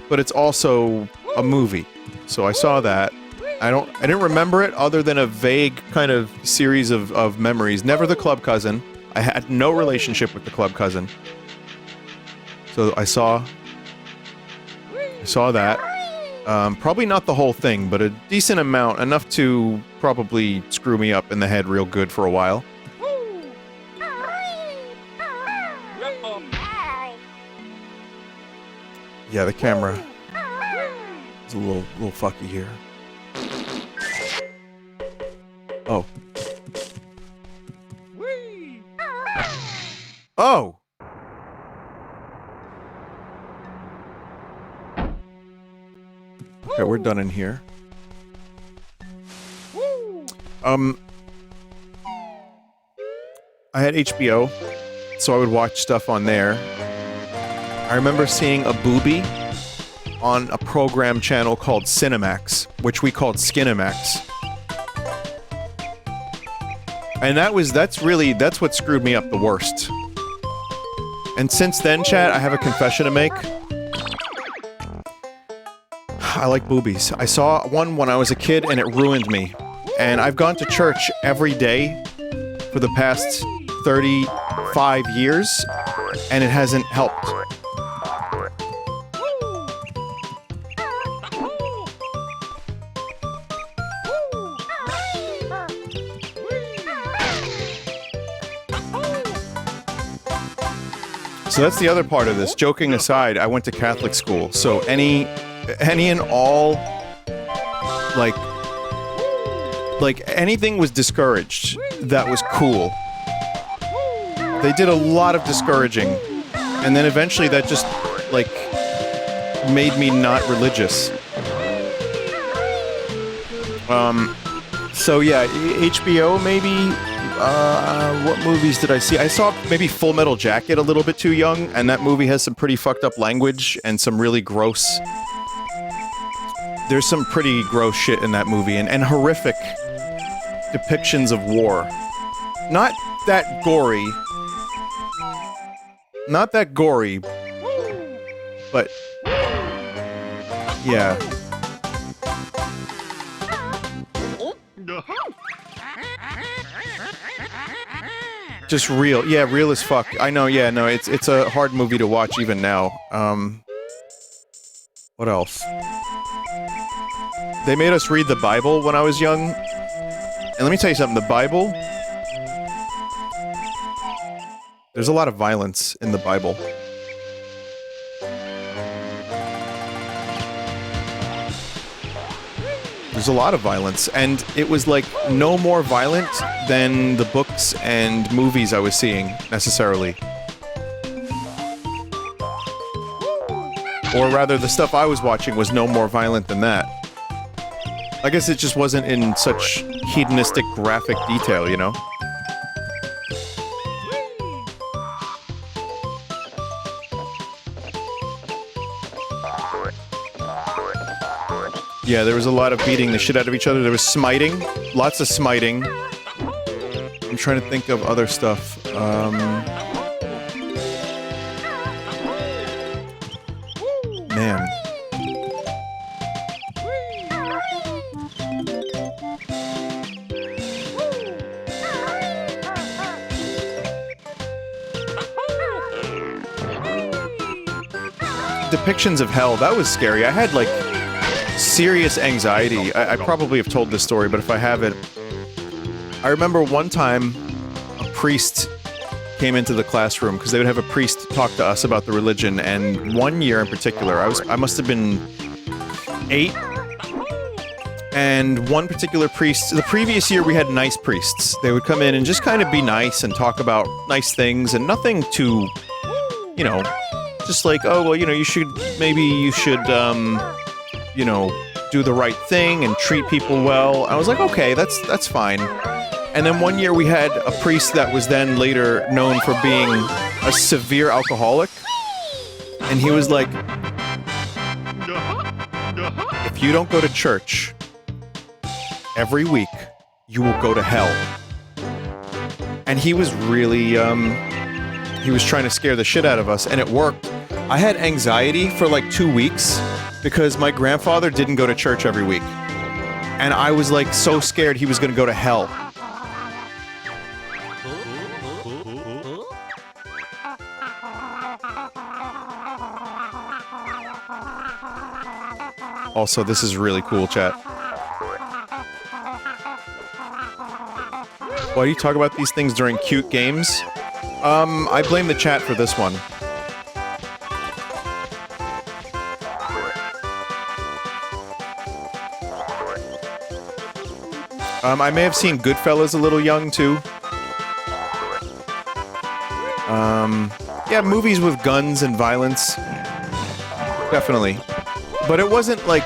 But it's also a movie. So I saw that. I didn't remember it other than a vague kind of series of memories. Never the club cousin. I had no relationship with the club cousin. So I saw that. Probably not the whole thing, but a decent amount, enough to probably screw me up in the head real good for a while. Yeah, the camera is a little fucky here. Oh. Oh! Okay, we're done in here. I had HBO, so I would watch stuff on there. I remember seeing a boobie on a program channel called Cinemax, which we called Skinemax. And that's what screwed me up the worst. And since then, chat, I have a confession to make. I like boobies. I saw one when I was a kid and it ruined me. And I've gone to church every day for the past 35 years, and it hasn't helped. So that's the other part of this. Joking aside, I went to Catholic school, so any and all, like anything was discouraged that was cool. They did a lot of discouraging, and then eventually that just, like, made me not religious. So yeah, HBO maybe. What movies did I see? I saw maybe Full Metal Jacket a little bit too young, and that movie has some pretty fucked up language and some really gross... There's some pretty gross shit in that movie, and horrific depictions of war. Not that gory. Not that gory, but... yeah. Just real. Yeah, real as fuck. I know, yeah, no, it's a hard movie to watch even now. What else? They made us read the Bible when I was young. And let me tell you something, the Bible... There's a lot of violence in the Bible. There's a lot of violence, and it was like no more violent than the books and movies I was seeing, necessarily. Or rather, the stuff I was watching was no more violent than that. I guess it just wasn't in such hedonistic graphic detail, you know? Yeah, there was a lot of beating the shit out of each other. There was smiting. Lots of smiting. I'm trying to think of other stuff. Man. Depictions of Hell. That was scary. I had, like... serious anxiety. I probably have told this story, but if I haven't... I remember one time a priest came into the classroom, because they would have a priest talk to us about the religion, and one year in particular, I must have been 8, and one particular priest... The previous year we had nice priests. They would come in and just kind of be nice and talk about nice things, and nothing too, you know, just like, oh, well, you know, you should, you know, do the right thing and treat people well. I was like, okay, that's fine. And then one year we had a priest that was then later known for being a severe alcoholic. And he was like, if you don't go to church every week, you will go to hell. And he was really, he was trying to scare the shit out of us, and it worked. I had anxiety for like 2 weeks because my grandfather didn't go to church every week. And I was like so scared he was gonna go to hell. Also, this is really cool, chat. Why do you talk about these things during cute games? I blame the chat for this one. I may have seen Goodfellas a little young, too. Yeah, movies with guns and violence. Definitely. But it wasn't like...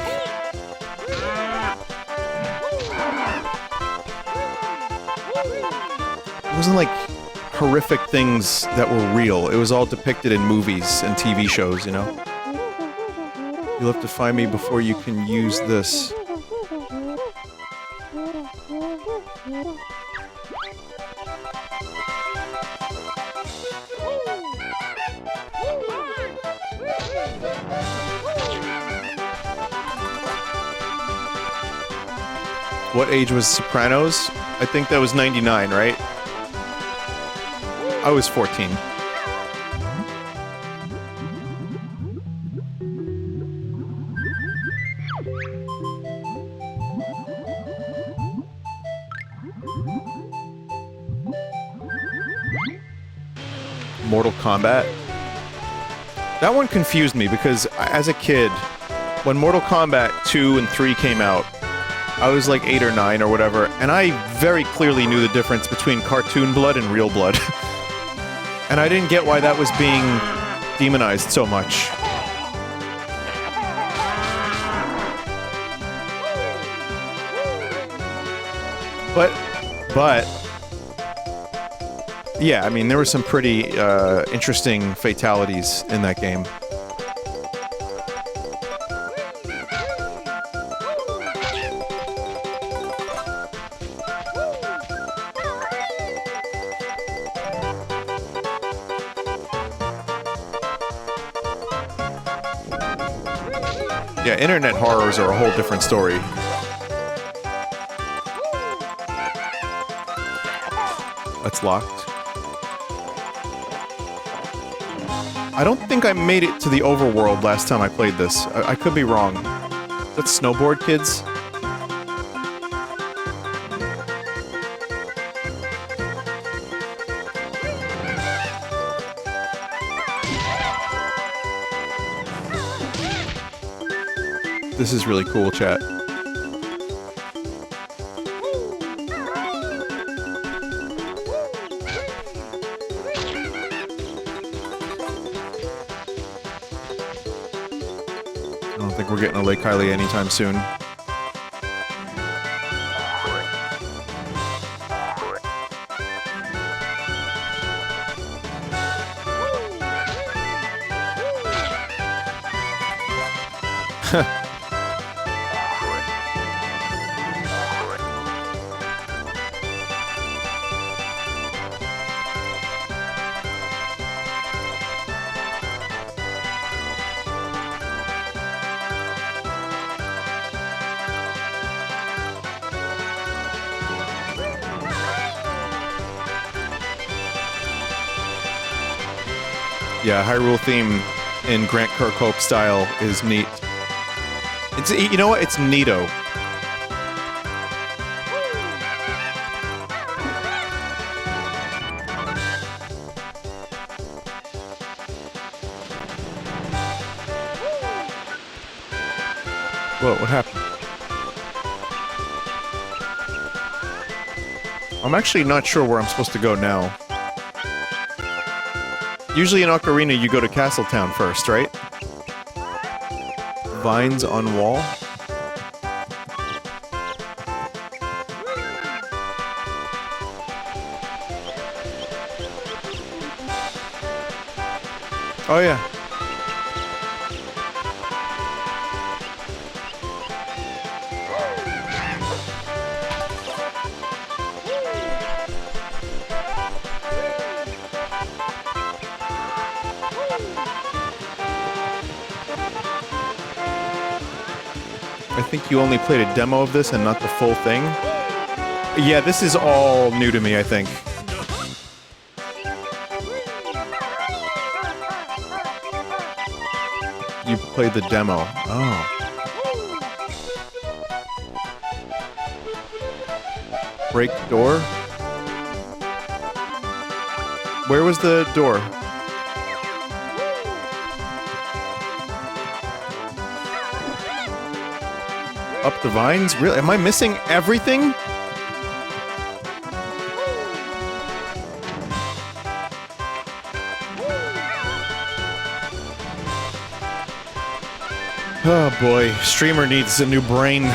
It wasn't like horrific things that were real. It was all depicted in movies and TV shows, you know? You'll have to find me before you can use this. What age was Sopranos? I think that was 99, right? I was 14. Mortal Kombat. That one confused me because as a kid, when Mortal Kombat 2 and 3 came out, I was like 8 or 9 or whatever, and I very clearly knew the difference between cartoon blood and real blood. And I didn't get why that was being demonized so much. But, yeah, I mean, there were some pretty, interesting fatalities in that game. Yeah, internet horrors are a whole different story. That's locked. I don't think I made it to the overworld last time I played this. I could be wrong. That's snowboard kids? This is really cool, chat. I don't think we're getting a Lake Kylie anytime soon. Yeah, Hyrule theme in Grant Kirkhope style is neat. It's, you know what? It's neato. Whoa, what happened? I'm actually not sure where I'm supposed to go now. Usually in Ocarina, you go to Castletown first, right? Vines on wall? Oh yeah. I think you only played a demo of this and not the full thing. Yeah, this is all new to me, I think. You played the demo. Oh. Break door? Where was the door? Up the vines? Really? Am I missing everything? Oh boy, streamer needs a new brain.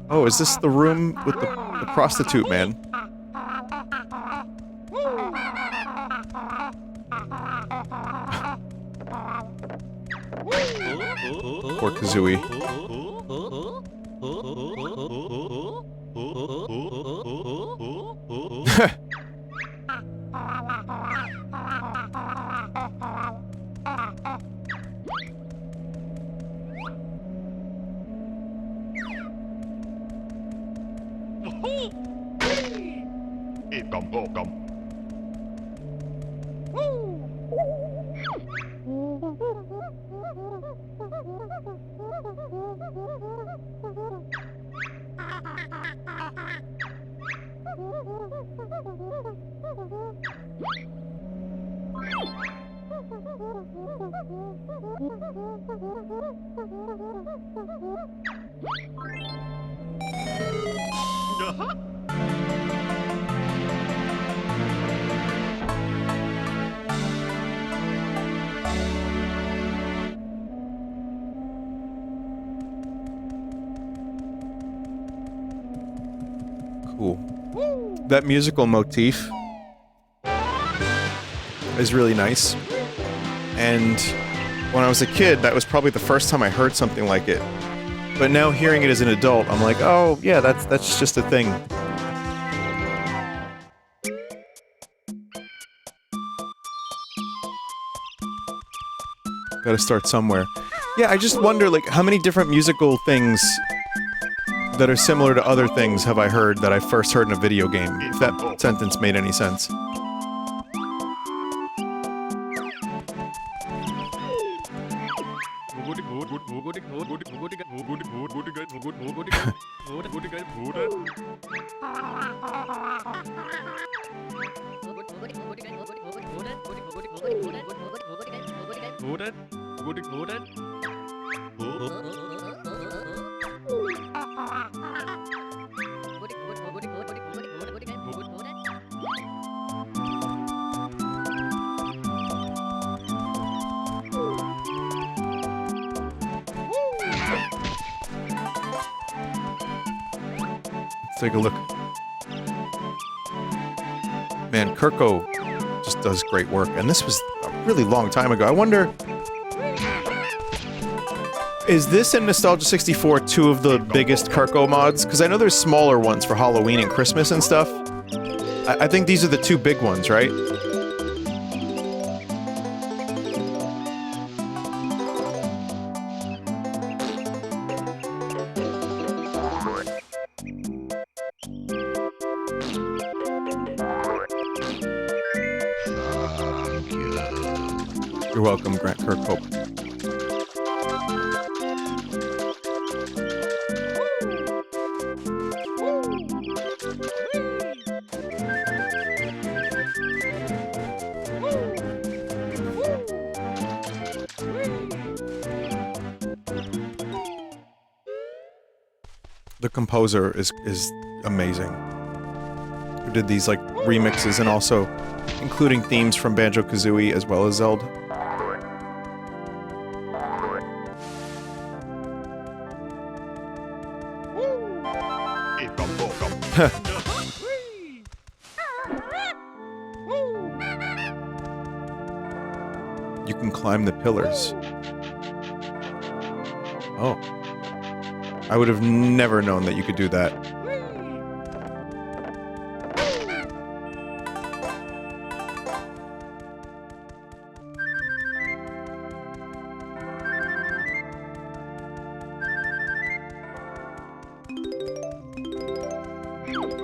Oh, is this the room with the prostitute man? Poor Kazooie. Cool. That musical motif is really nice. And when I was a kid, that was probably the first time I heard something like it. But now hearing it as an adult, I'm like, oh yeah, that's just a thing. Gotta start somewhere. Yeah, I just wonder, like, how many different musical things that are similar to other things have I heard that I first heard in a video game, if that sentence made any sense. Take a look. Man, Kirko just does great work, and this was a really long time ago. I wonder, is this in Nostalgia 64 two of the biggest Kirko mods? Because I know there's smaller ones for Halloween and Christmas and stuff. I think these are the two big ones, right? You're welcome, Grant Kirkhope. The composer is amazing. Who did these like remixes and also including themes from Banjo-Kazooie as well as Zelda. You can climb the pillars. Oh. I would have never known that you could do that.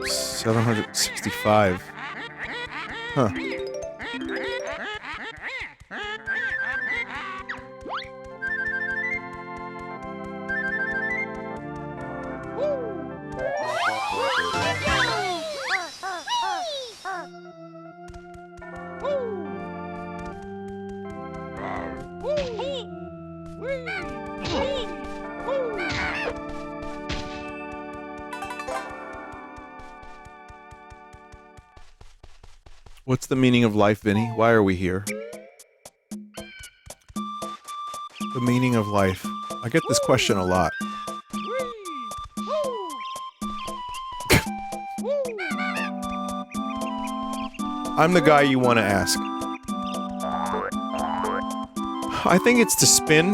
$765. Huh. What's the meaning of life, Vinny? Why are we here? The meaning of life. I get this question a lot. I'm the guy you want to ask. I think it's to spin.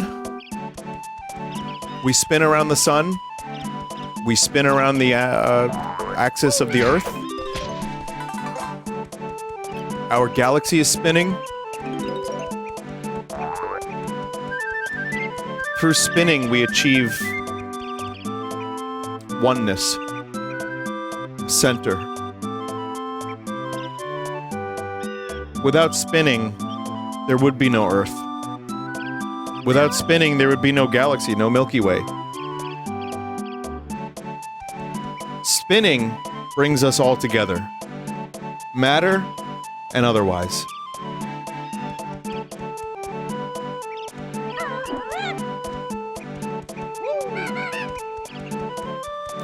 We spin around the sun. We spin around the axis of the Earth. Our galaxy is spinning. Through spinning, we achieve oneness. center. Without spinning, there would be no Earth. Without spinning, there would be no galaxy, no Milky Way. Spinning brings us all together. Matter and otherwise.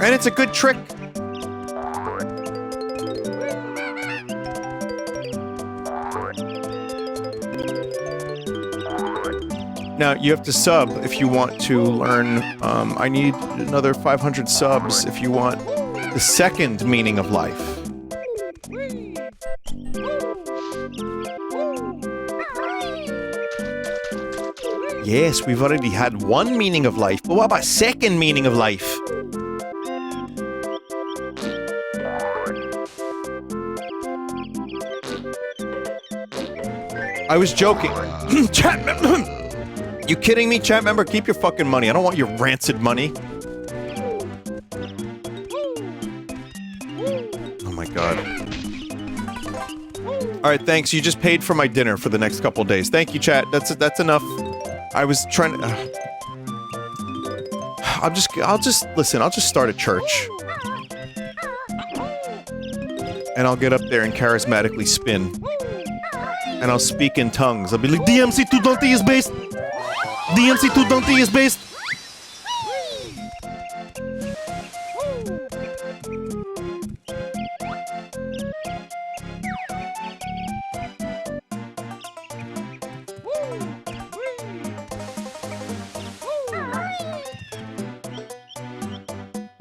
And it's a good trick. Now, you have to sub if you want to learn, I need another 500 subs if you want the second meaning of life. Yes, we've already had one meaning of life, but what about second meaning of life? I was joking. Chat member! You kidding me, chat member? Keep your fucking money. I don't want your rancid money. Oh my god. Alright, thanks. You just paid for my dinner for the next couple days. Thank you, chat. That's enough. I was trying to... I'll just start a church. And I'll get up there and charismatically spin. And I'll speak in tongues. I'll be like, DMC to Dante is based! DMC to Dante is based!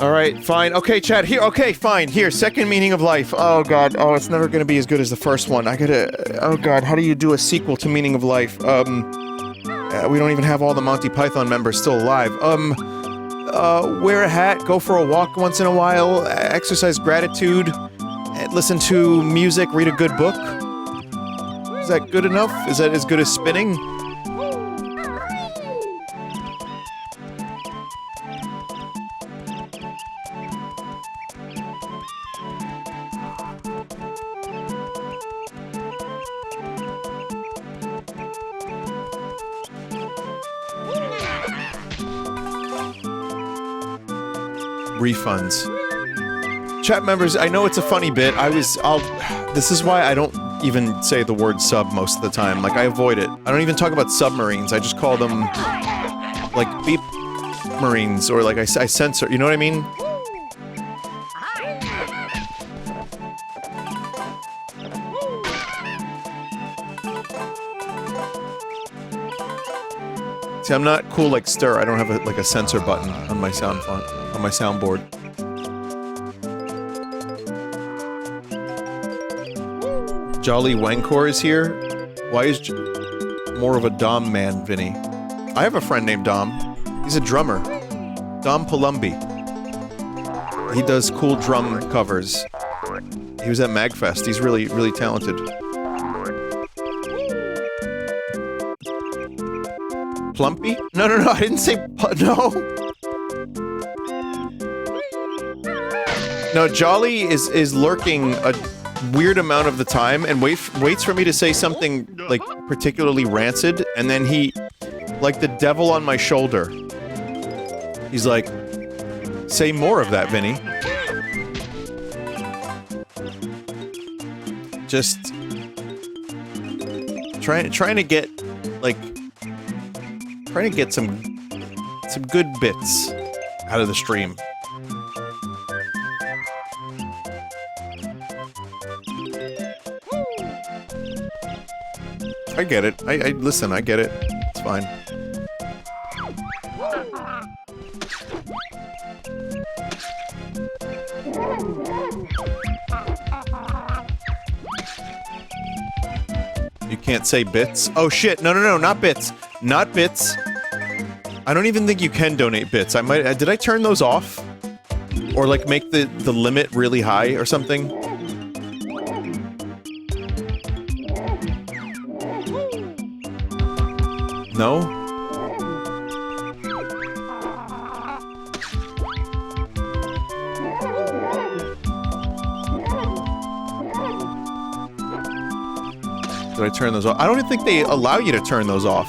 Alright, fine. Okay, chat, here. Okay, fine. Here, second meaning of life. Oh god. Oh, it's never gonna be as good as the first one. I gotta... Oh god, how do you do a sequel to Meaning of Life? We don't even have all the Monty Python members still alive. Wear a hat, go for a walk once in a while, exercise gratitude, listen to music, read a good book. Is that good enough? Is that as good as spinning? Refunds. Chat members, I know it's a funny bit. This is why I don't even say the word sub most of the time. Like, I avoid it. I don't even talk about submarines. I just call them, like, beep marines, or like I censor, you know what I mean? See, I'm not cool like Stir. I don't have like a censor button on my sound font, on my soundboard. Jolly Wankor is here. Why is more of a Dom man, Vinny? I have a friend named Dom. He's a drummer. Dom Palumbi. He does cool drum covers. He was at MagFest. He's really, really talented. Plumpy? No, I didn't say no. No, Jolly is lurking a weird amount of the time and waits for me to say something, like, particularly rancid, and then he, like the devil on my shoulder, he's like, say more of that, Vinny. Just trying to get, like, trying to get some good bits out of the stream. I get it. Listen, I get it. It's fine. You can't say bits? Oh shit, no, not bits. Not bits. I don't even think you can donate bits. I might... did I turn those off? Or, like, make the limit really high or something? No? I turn those off? I don't even think they allow you to turn those off.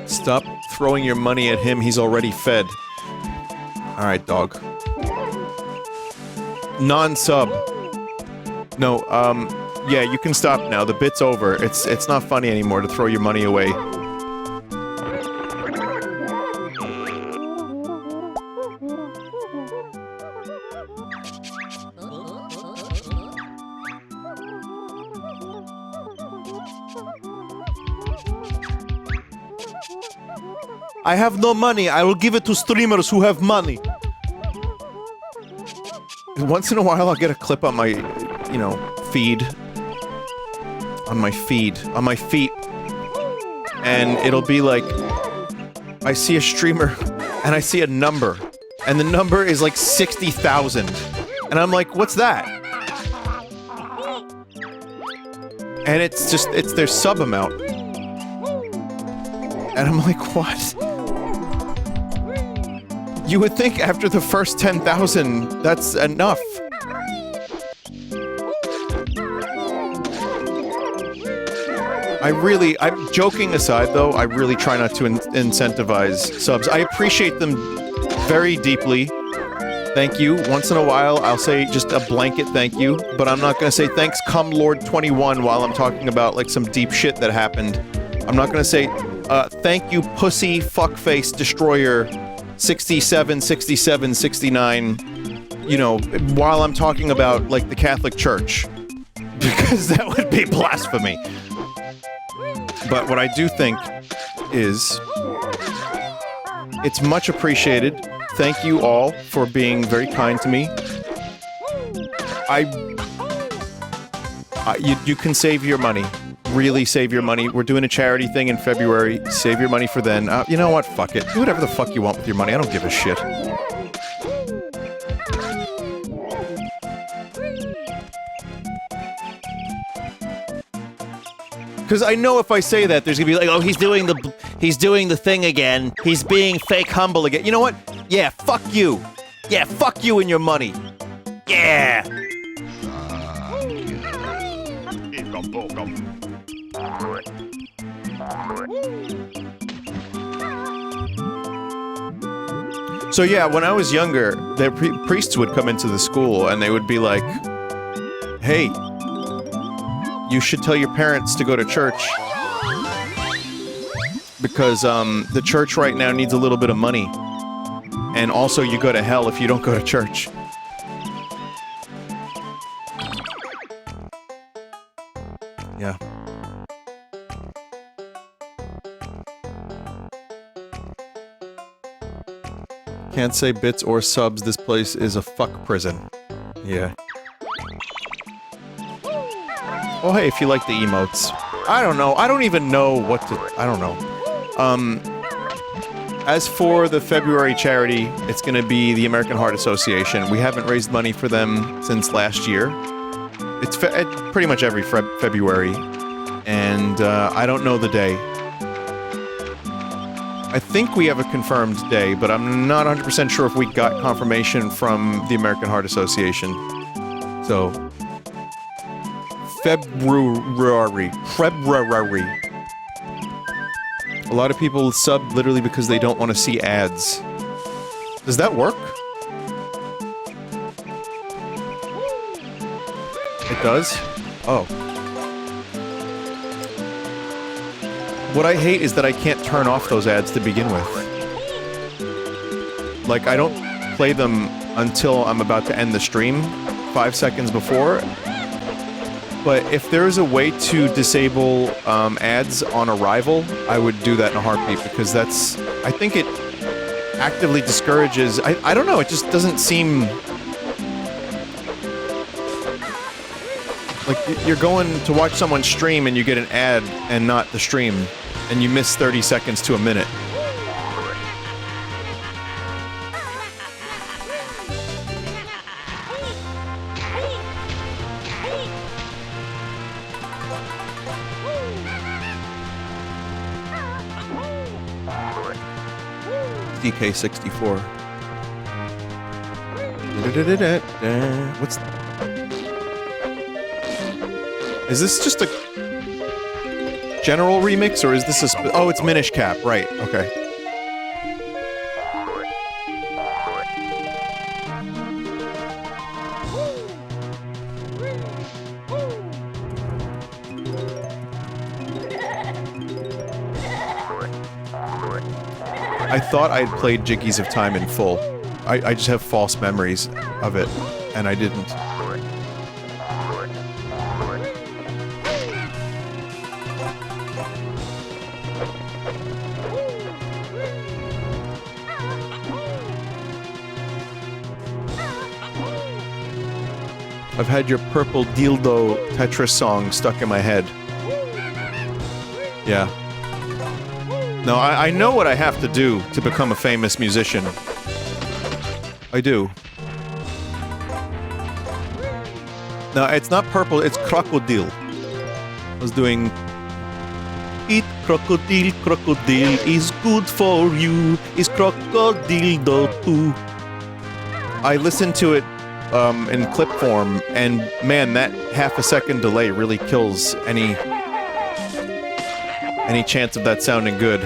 Stop throwing your money at him, he's already fed. Alright, dog. Non-sub. No, yeah, you can stop now. The bit's over. It's not funny anymore to throw your money away. I have no money. I will give it to streamers who have money. Once in a while, I'll get a clip on my, you know, feed. On my feed. On my feet. And it'll be like, I see a streamer, and I see a number. And the number is like 60,000. And I'm like, what's that? And it's just, it's their sub amount. And I'm like, what? You would think after the first 10,000, that's enough. I'm joking aside though, I really try not to incentivize subs. I appreciate them very deeply. Thank you. Once in a while, I'll say just a blanket thank you, but I'm not gonna say thanks come Lord 21 while I'm talking about like some deep shit that happened. I'm not gonna say, thank you pussy fuckface destroyer 67, 67, 69, you know, while I'm talking about, like, the Catholic Church. Because that would be blasphemy. But what I do think is, it's much appreciated. Thank you all for being very kind to me. You can save your money. Really save your money. We're doing a charity thing in February. Save your money for then. You know what? Fuck it. Do whatever the fuck you want with your money. I don't give a shit. Because I know if I say that, there's gonna be like, oh, he's doing the thing again. He's being fake humble again. You know what? Yeah, fuck you. Yeah, fuck you and your money. Yeah. So yeah, when I was younger, the priests would come into the school and they would be like, hey, you should tell your parents to go to church. Because, the church right now needs a little bit of money. And also you go to hell if you don't go to church. Yeah. Can't say bits or subs, this place is a fuck prison. Yeah. Oh hey, if you like the emotes. I don't know, I don't even know what to... I don't know. As for the February charity, it's gonna be the American Heart Association. We haven't raised money for them since last year. It's pretty much every February. And, I don't know the day. I think we have a confirmed day, but I'm not 100% sure if we got confirmation from the American Heart Association. So... February. A lot of people sub literally because they don't want to see ads. Does that work? It does? Oh. What I hate is that I can't turn off those ads to begin with. Like, I don't play them until I'm about to end the stream, 5 seconds before. But if there is a way to disable ads on arrival, I would do that in a heartbeat, because that's... I think it actively discourages... I don't know, it just doesn't seem... Like, you're going to watch someone stream and you get an ad and not the stream, and you miss 30 seconds to a minute. DK64. What's... Is this just a general remix, or is this a oh, it's Minish Cap, right, okay. I thought I'd played Jiggies of Time in full. I just have false memories of it, and I didn't. I've had your purple dildo Tetris song stuck in my head. Yeah. No, I know what I have to do to become a famous musician. I do. No, it's not purple, it's crocodile. I was doing... Eat crocodile, crocodile is good for you. Is crocodile too. I listened to it in clip form, and man, that half a second delay really kills any chance of that sounding good.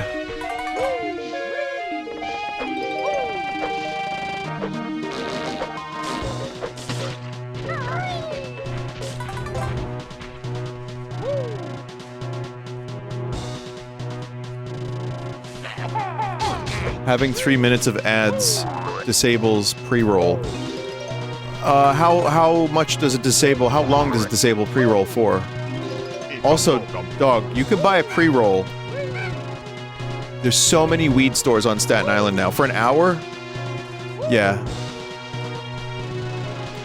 Having 3 minutes of ads disables pre-roll. How much does it disable? How long does it disable pre-roll for? Also, dog, you could buy a pre-roll. There's so many weed stores on Staten Island now. For an hour? Yeah.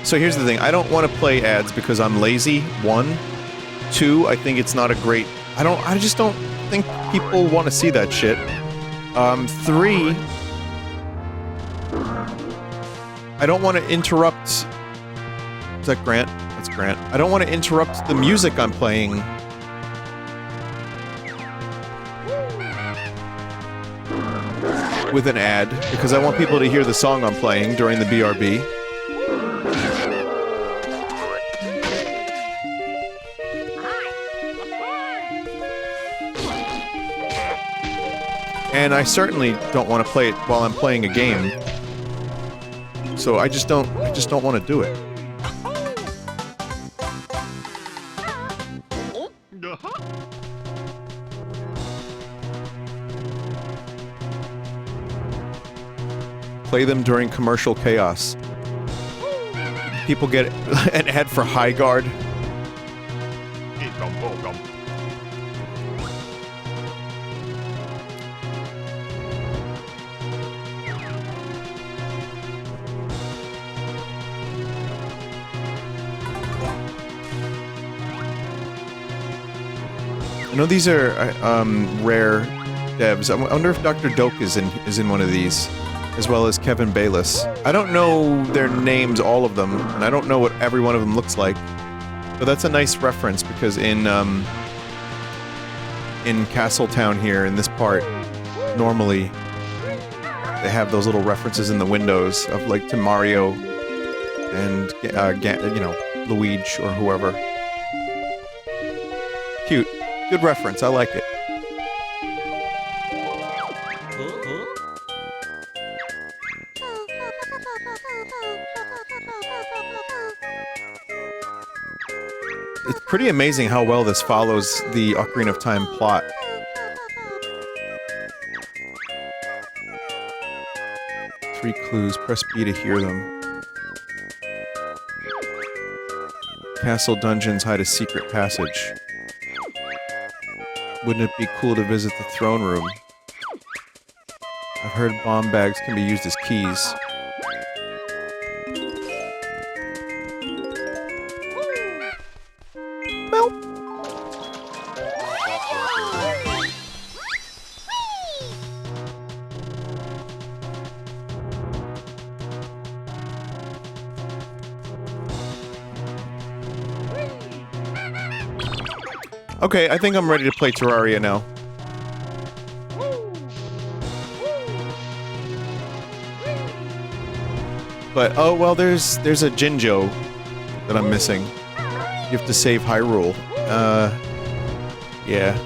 So here's the thing. I don't want to play ads because I'm lazy, 1. 2, I think it's not a great... I just don't think people want to see that shit. 3... I don't want to interrupt... Is that Grant? That's Grant. I don't want to interrupt the music I'm playing. With an ad, because I want people to hear the song I'm playing during the BRB. And I certainly don't want to play it while I'm playing a game. So I just don't want to do it. Play them during commercial chaos. People get an ad for High Guard. I know these are rare devs. I wonder if Dr. Doke is in one of these, as well as Kevin Bayless. I don't know their names, all of them, and I don't know what every one of them looks like. But that's a nice reference because in Castletown here, in this part, normally they have those little references in the windows of like to Mario and you know, Luigi or whoever. Cute. Good reference, I like it. It's pretty amazing how well this follows the Ocarina of Time plot. Three clues, press B to hear them. Castle dungeons hide a secret passage. Wouldn't it be cool to visit the throne room? I've heard bomb bags can be used as keys. Well. Okay, I think I'm ready to play Terraria now. But, oh, well, there's a Jinjo that I'm missing. You have to save Hyrule. Yeah.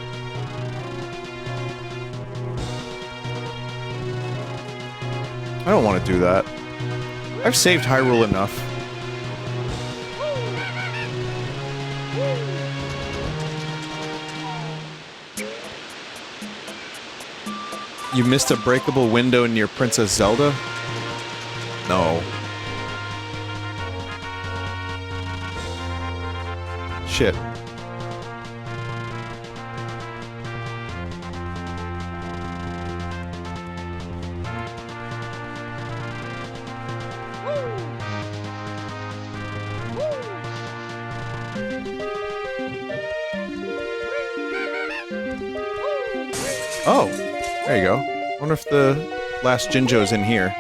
I don't want to do that. I've saved Hyrule enough. You missed a breakable window near Princess Zelda? No. Shit. Oh, there you go. Wonder if the last Jinjo's in here.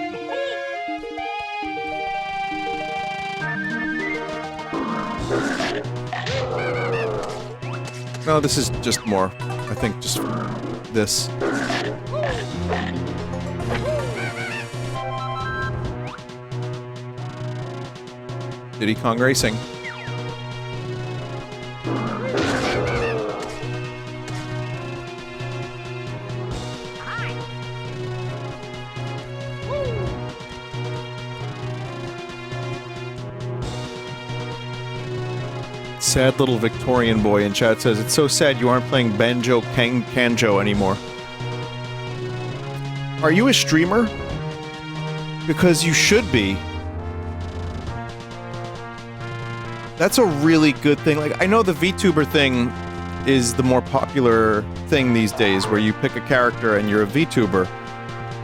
No, this is just more. I think just this. Diddy Kong Racing. Sad little Victorian boy in chat says, it's so sad you aren't playing Banjo-Kazooie anymore. Are you a streamer? Because you should be. That's a really good thing. Like, I know the VTuber thing is the more popular thing these days, where you pick a character and you're a VTuber.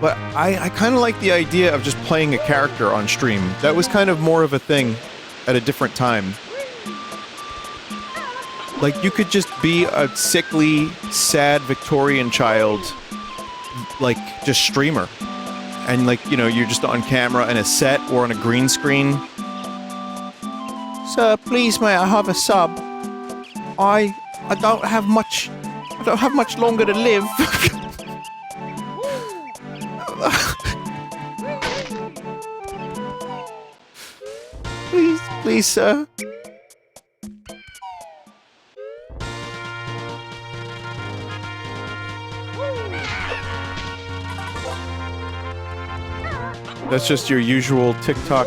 But I kind of like the idea of just playing a character on stream. That was kind of more of a thing at a different time. Like, you could just be a sickly, sad Victorian child, like, just streamer. And, like, you know, you're just on camera in a set or on a green screen. Sir, please may I have a sub? I don't have much longer to live. Please, sir. That's just your usual TikTok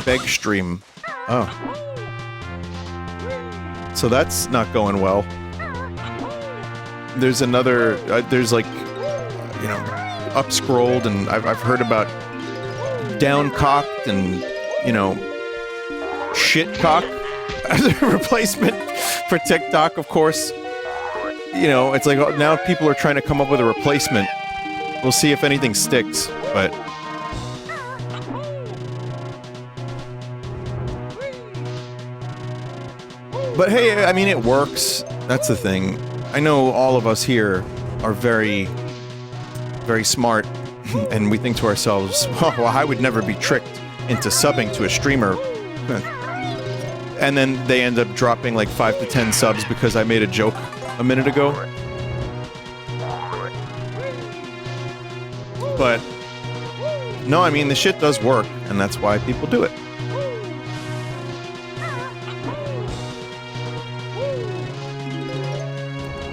beg stream. Oh. So that's not going well. There's another, there's like, you know, up-scrolled, and I've heard about down-cocked and, you know, shit-cock as a replacement for TikTok, of course. You know, it's like, now people are trying to come up with a replacement. We'll see if anything sticks, but... But hey, I mean, it works. That's the thing. I know all of us here are very, very smart, and we think to ourselves, well, I would never be tricked into subbing to a streamer. And then they end up dropping like 5 to 10 subs because I made a joke a minute ago. But, no, I mean, the shit does work, and that's why people do it.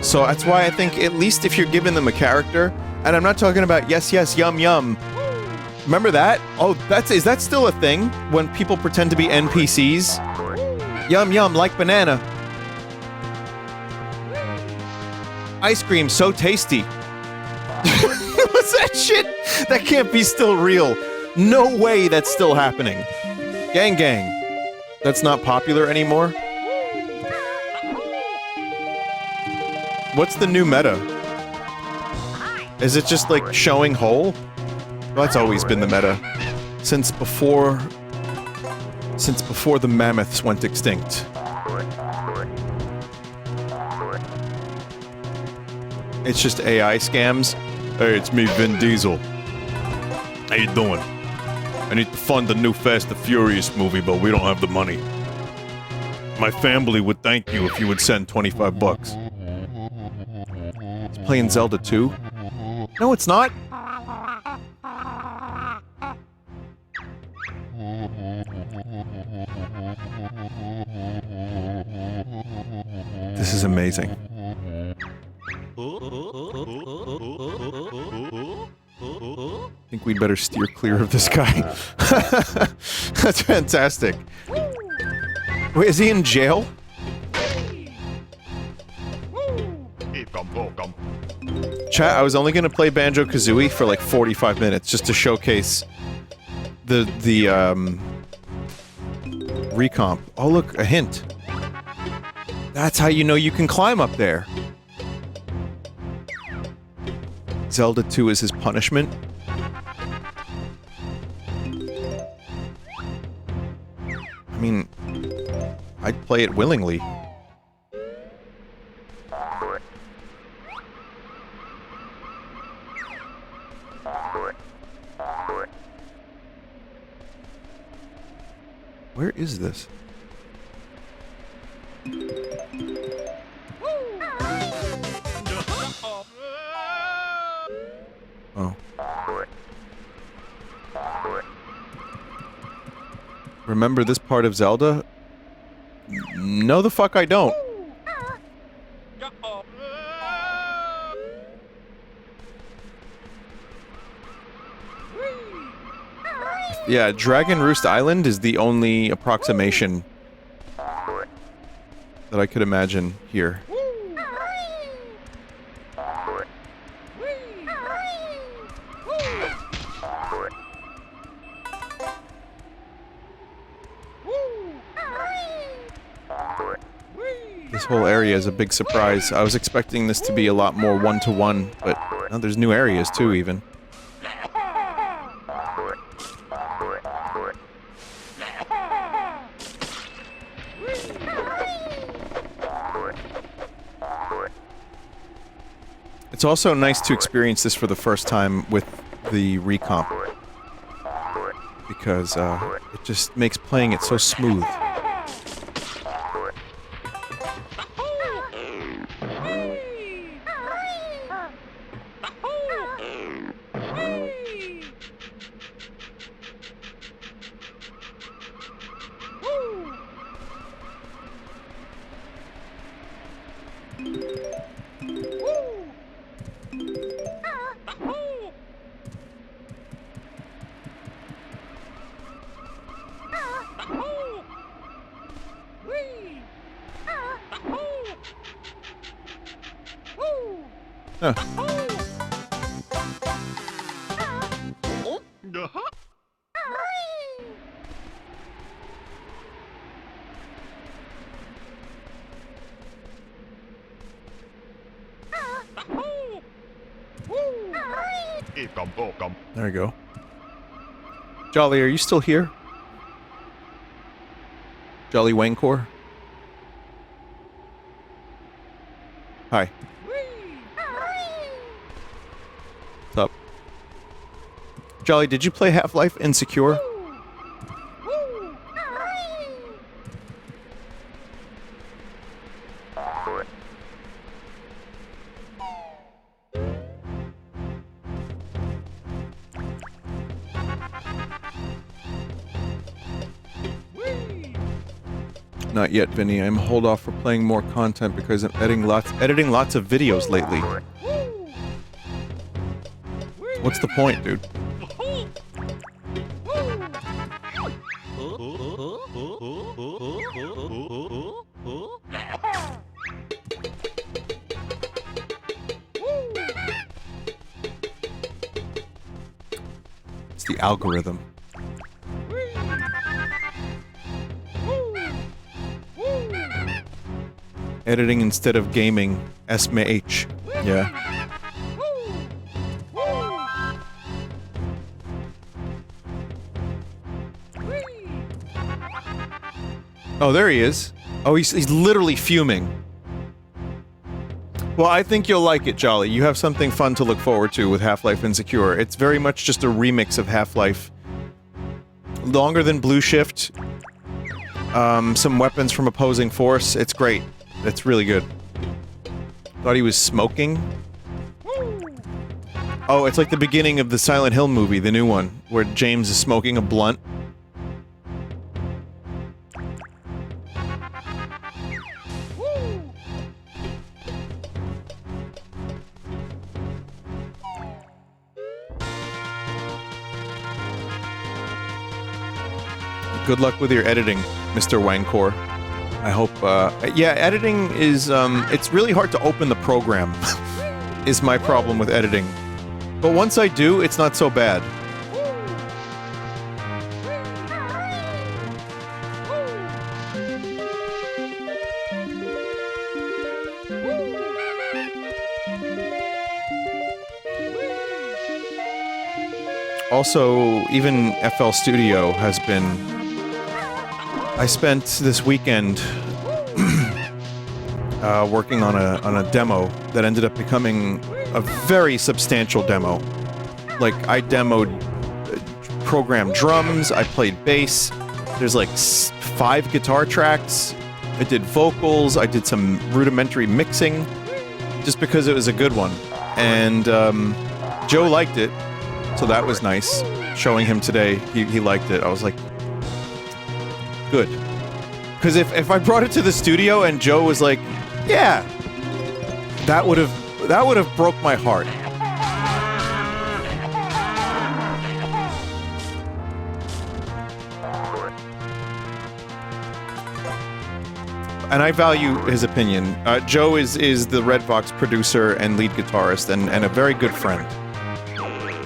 So that's why I think, at least if you're giving them a character, and I'm not talking about yes, yes, yum, yum. Remember that? Oh, is that still a thing? When people pretend to be NPCs? Yum, yum, like banana. Ice cream, so tasty. What's that shit? That can't be still real. No way that's still happening. Gang gang. That's not popular anymore? What's the new meta? Is it just like showing whole? Well, that's always been the meta. Since before the mammoths went extinct. It's just AI scams. Hey, it's me, Vin Diesel. How you doing? I need to fund the new Fast and Furious movie, but we don't have the money. My family would thank you if you would send 25 bucks. It's playing Zelda 2? No, it's not! is amazing. I think we'd better steer clear of this guy. That's fantastic. Wait, is he in jail? Chat, I was only gonna play Banjo-Kazooie for like 45 minutes just to showcase the recomp. Oh look, a hint. That's how you know you can climb up there. Zelda 2 is his punishment. I mean, I'd play it willingly. Where is this? Oh. Remember this part of Zelda? No, the fuck I don't. Yeah, Dragon Roost Island is the only approximation that I could imagine here. This whole area is a big surprise. I was expecting this to be a lot more one-to-one, but now there's new areas too, even. It's also nice to experience this for the first time with the recomp, because it just makes playing it so smooth. Huh. There we go. Jolly, are you still here? Jolly Wankor? Hi. What's up? Jolly, did you play Half-Life Insecure? Not yet, Vinny. I'm hold off for playing more content because I'm editing lots of videos lately. What's the point, dude? It's the algorithm. Editing instead of gaming. SMH. Yeah. Oh, there he is. Oh, he's literally fuming. Well, I think you'll like it, Jolly. You have something fun to look forward to with Half-Life Insecure. It's very much just a remix of Half-Life. Longer than Blue Shift. Some weapons from opposing force. It's great. It's really good. Thought he was smoking? Oh, it's like the beginning of the Silent Hill movie, the new one, where James is smoking a blunt. Good luck with your editing, Mr. Wangkor. I hope, yeah, editing is, it's really hard to open the program, is my problem with editing. But once I do, it's not so bad. Also, even FL Studio has been... I spent this weekend working on a demo that ended up becoming a very substantial demo. Like, I demoed programmed drums, I played bass, there's like 5 guitar tracks, I did vocals, I did some rudimentary mixing, just because it was a good one. And Joe liked it, so that was nice. Showing him today, he liked it. I was like, good. Because if I brought it to the studio and Joe was like, yeah, that would have broke my heart. And I value his opinion. Joe is the Red Vox producer and lead guitarist and a very good friend.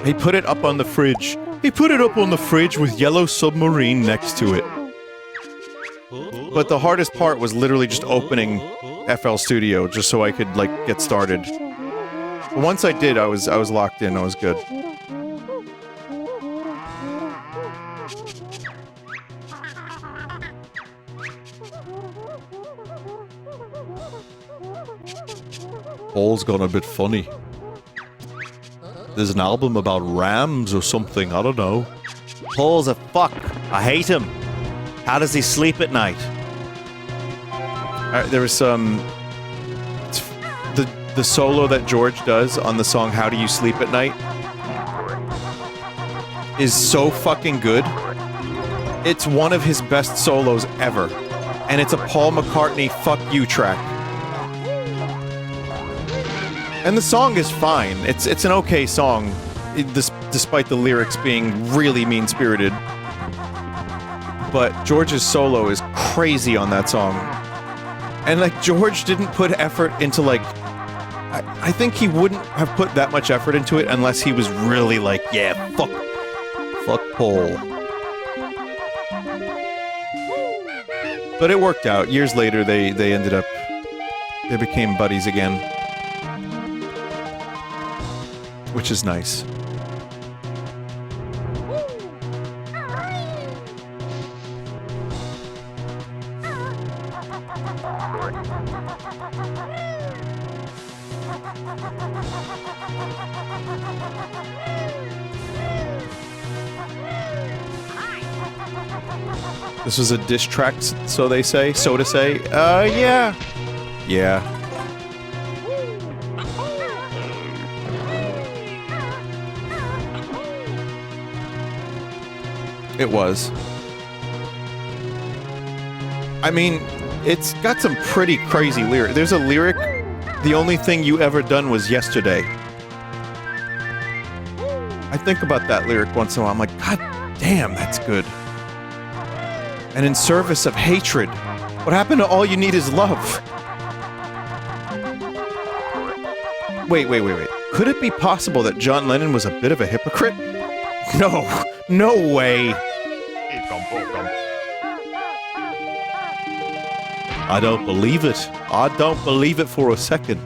He put it up on the fridge. He put it up on the fridge with Yellow Submarine next to it. But the hardest part was literally just opening FL Studio just so I could, like, get started. But once I did, I was locked in. I was good. Paul's gone a bit funny. There's an album about rams or something, I don't know. Paul's a fuck. I hate him. How does he sleep at night? There was some... The solo that George does on the song How Do You Sleep at Night is so fucking good. It's one of his best solos ever. And it's a Paul McCartney fuck you track. And the song is fine. It's an okay song, despite the lyrics being really mean-spirited. But George's solo is crazy on that song. And, like, George didn't put effort into, like... I think he wouldn't have put that much effort into it unless he was really like, yeah, fuck Paul. But it worked out. Years later, they ended up... They became buddies again. Which is nice. This was a diss track, so they say? So to say? Yeah. Yeah. It was. I mean, it's got some pretty crazy lyrics. There's a lyric, the only thing you ever done was yesterday. I think about that lyric once in a while. I'm like, God damn, that's good. And in service of hatred, what happened to all you need is love? Wait. Could it be possible that John Lennon was a bit of a hypocrite? No way. I don't believe it. I don't believe it for a second.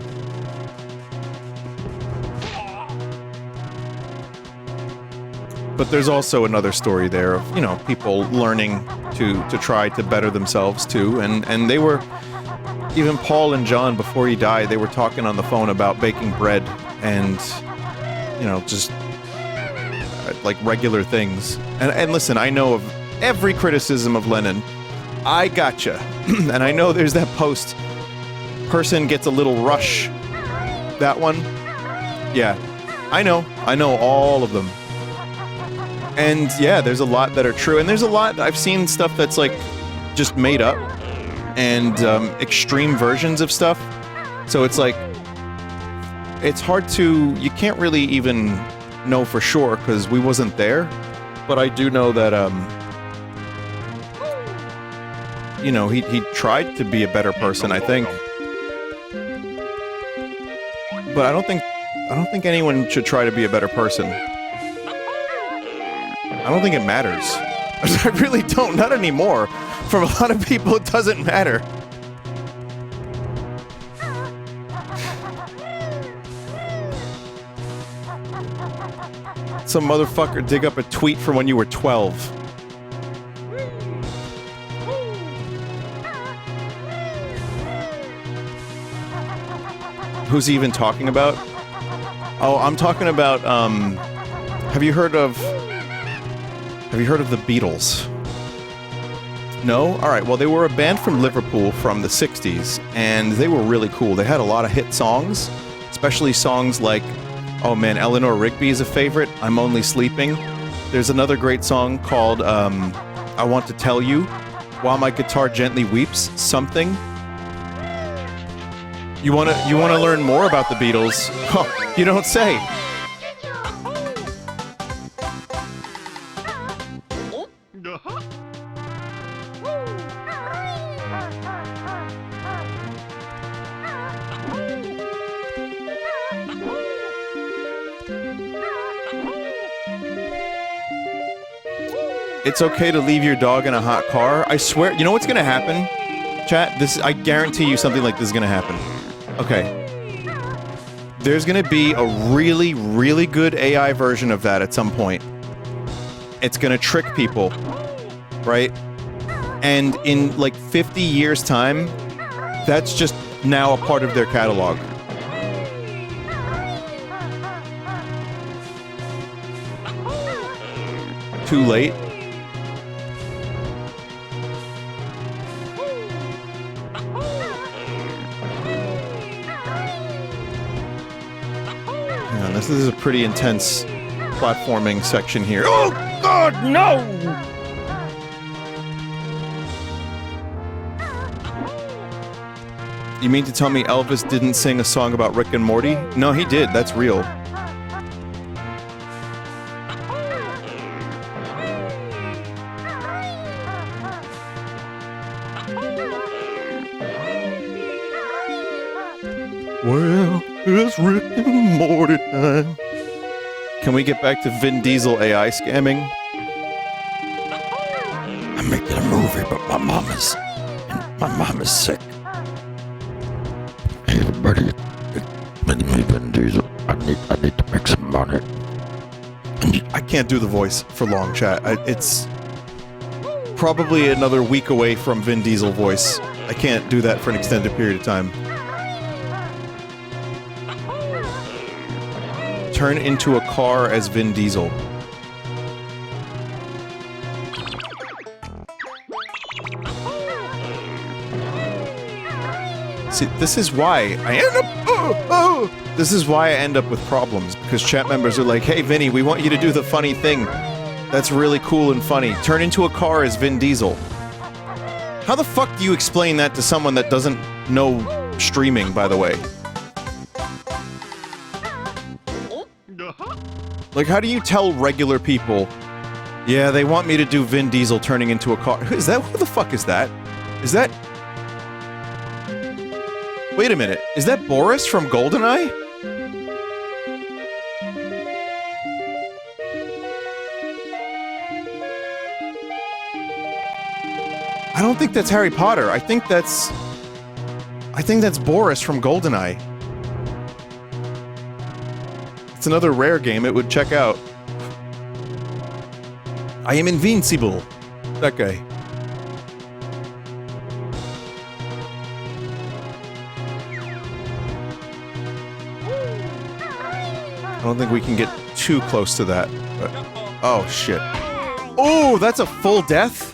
But there's also another story there of, you know, people learning to try to better themselves too, and they were, even Paul and John, before he died, they were talking on the phone about baking bread and, you know, just like regular things. And listen, I know of every criticism of Lennon. I gotcha. And I know there's that post, person gets a little rush. That one? Yeah. I know all of them. And yeah, there's a lot that are true, and there's a lot, I've seen stuff that's like just made up, and extreme versions of stuff. So it's like, it's hard to, you can't really even know for sure, because we wasn't there, but I do know that you know, he tried to be a better person, I think. But I don't think anyone should try to be a better person. I don't think it matters. I really don't, not anymore. For a lot of people, it doesn't matter. Some motherfucker dig up a tweet from when you were 12. Who's he even talking about? Oh, I'm talking about, have you heard of the Beatles? No? Alright, well, they were a band from Liverpool from the 60s, and they were really cool. They had a lot of hit songs, especially songs like, oh man, Eleanor Rigby is a favorite, I'm Only Sleeping. There's another great song called, I Want to Tell You, While My Guitar Gently Weeps, something. You wanna learn more about the Beatles? Oh, you don't say! It's okay to leave your dog in a hot car. I swear, you know what's gonna happen? Chat, I guarantee you something like this is gonna happen. Okay. There's gonna be a really, really good AI version of that at some point. It's gonna trick people. Right? And in, like, 50 years' time, that's just now a part of their catalog. Too late? This is a pretty intense platforming section here. Oh, God, no! You mean to tell me Elvis didn't sing a song about Rick and Morty? No, he did. That's real. Well, it's Rick and Morty time. Can we get back to Vin Diesel AI scamming? I'm making a movie, but my mom is sick. Hey everybody, it's me, Vin Diesel. I need to make some money. I can't do the voice for long, chat. It's probably another week away from Vin Diesel voice. I can't do that for an extended period of time. Turn into a car as Vin Diesel. See, this is why I end up... This is why I end up with problems, because chat members are like, hey Vinny, we want you to do the funny thing. That's really cool and funny. Turn into a car as Vin Diesel. How the fuck do you explain that to someone that doesn't know streaming, by the way? Like, how do you tell regular people, yeah, they want me to do Vin Diesel turning into a car? Is that, who the fuck is that? Is that... Wait a minute, is that Boris from GoldenEye? I don't think that's Harry Potter, I think that's Boris from GoldenEye. It's another rare game, it would check out. I am invincible. That guy. I don't think we can get too close to that, but... Oh, shit. Oh, that's a full death?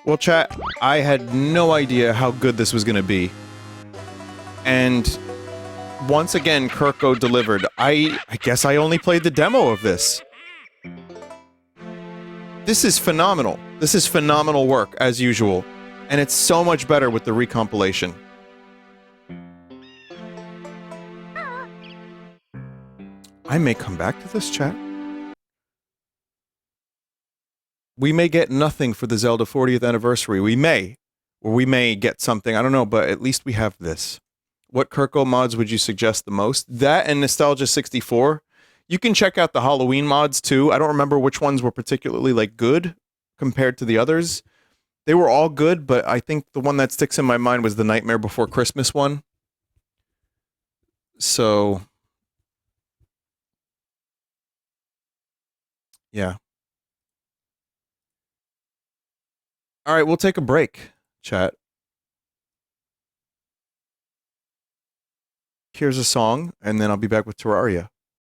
Well, chat, I had no idea how good this was gonna be. And once again, Kirko delivered. I guess I only played the demo of this. This is phenomenal. This is phenomenal work, as usual. And it's so much better with the recompilation. I may come back to this, chat. We may get nothing for the Zelda 40th anniversary. We may. Or we may get something. I don't know, but at least we have this. What Kirko mods would you suggest the most? That and Nostalgia 64. You can check out the Halloween mods, too. I don't remember which ones were particularly, like, good compared to the others. They were all good, but I think the one that sticks in my mind was the Nightmare Before Christmas one. So... yeah. Alright, we'll take a break, chat. Here's a song, and then I'll be back with Terraria.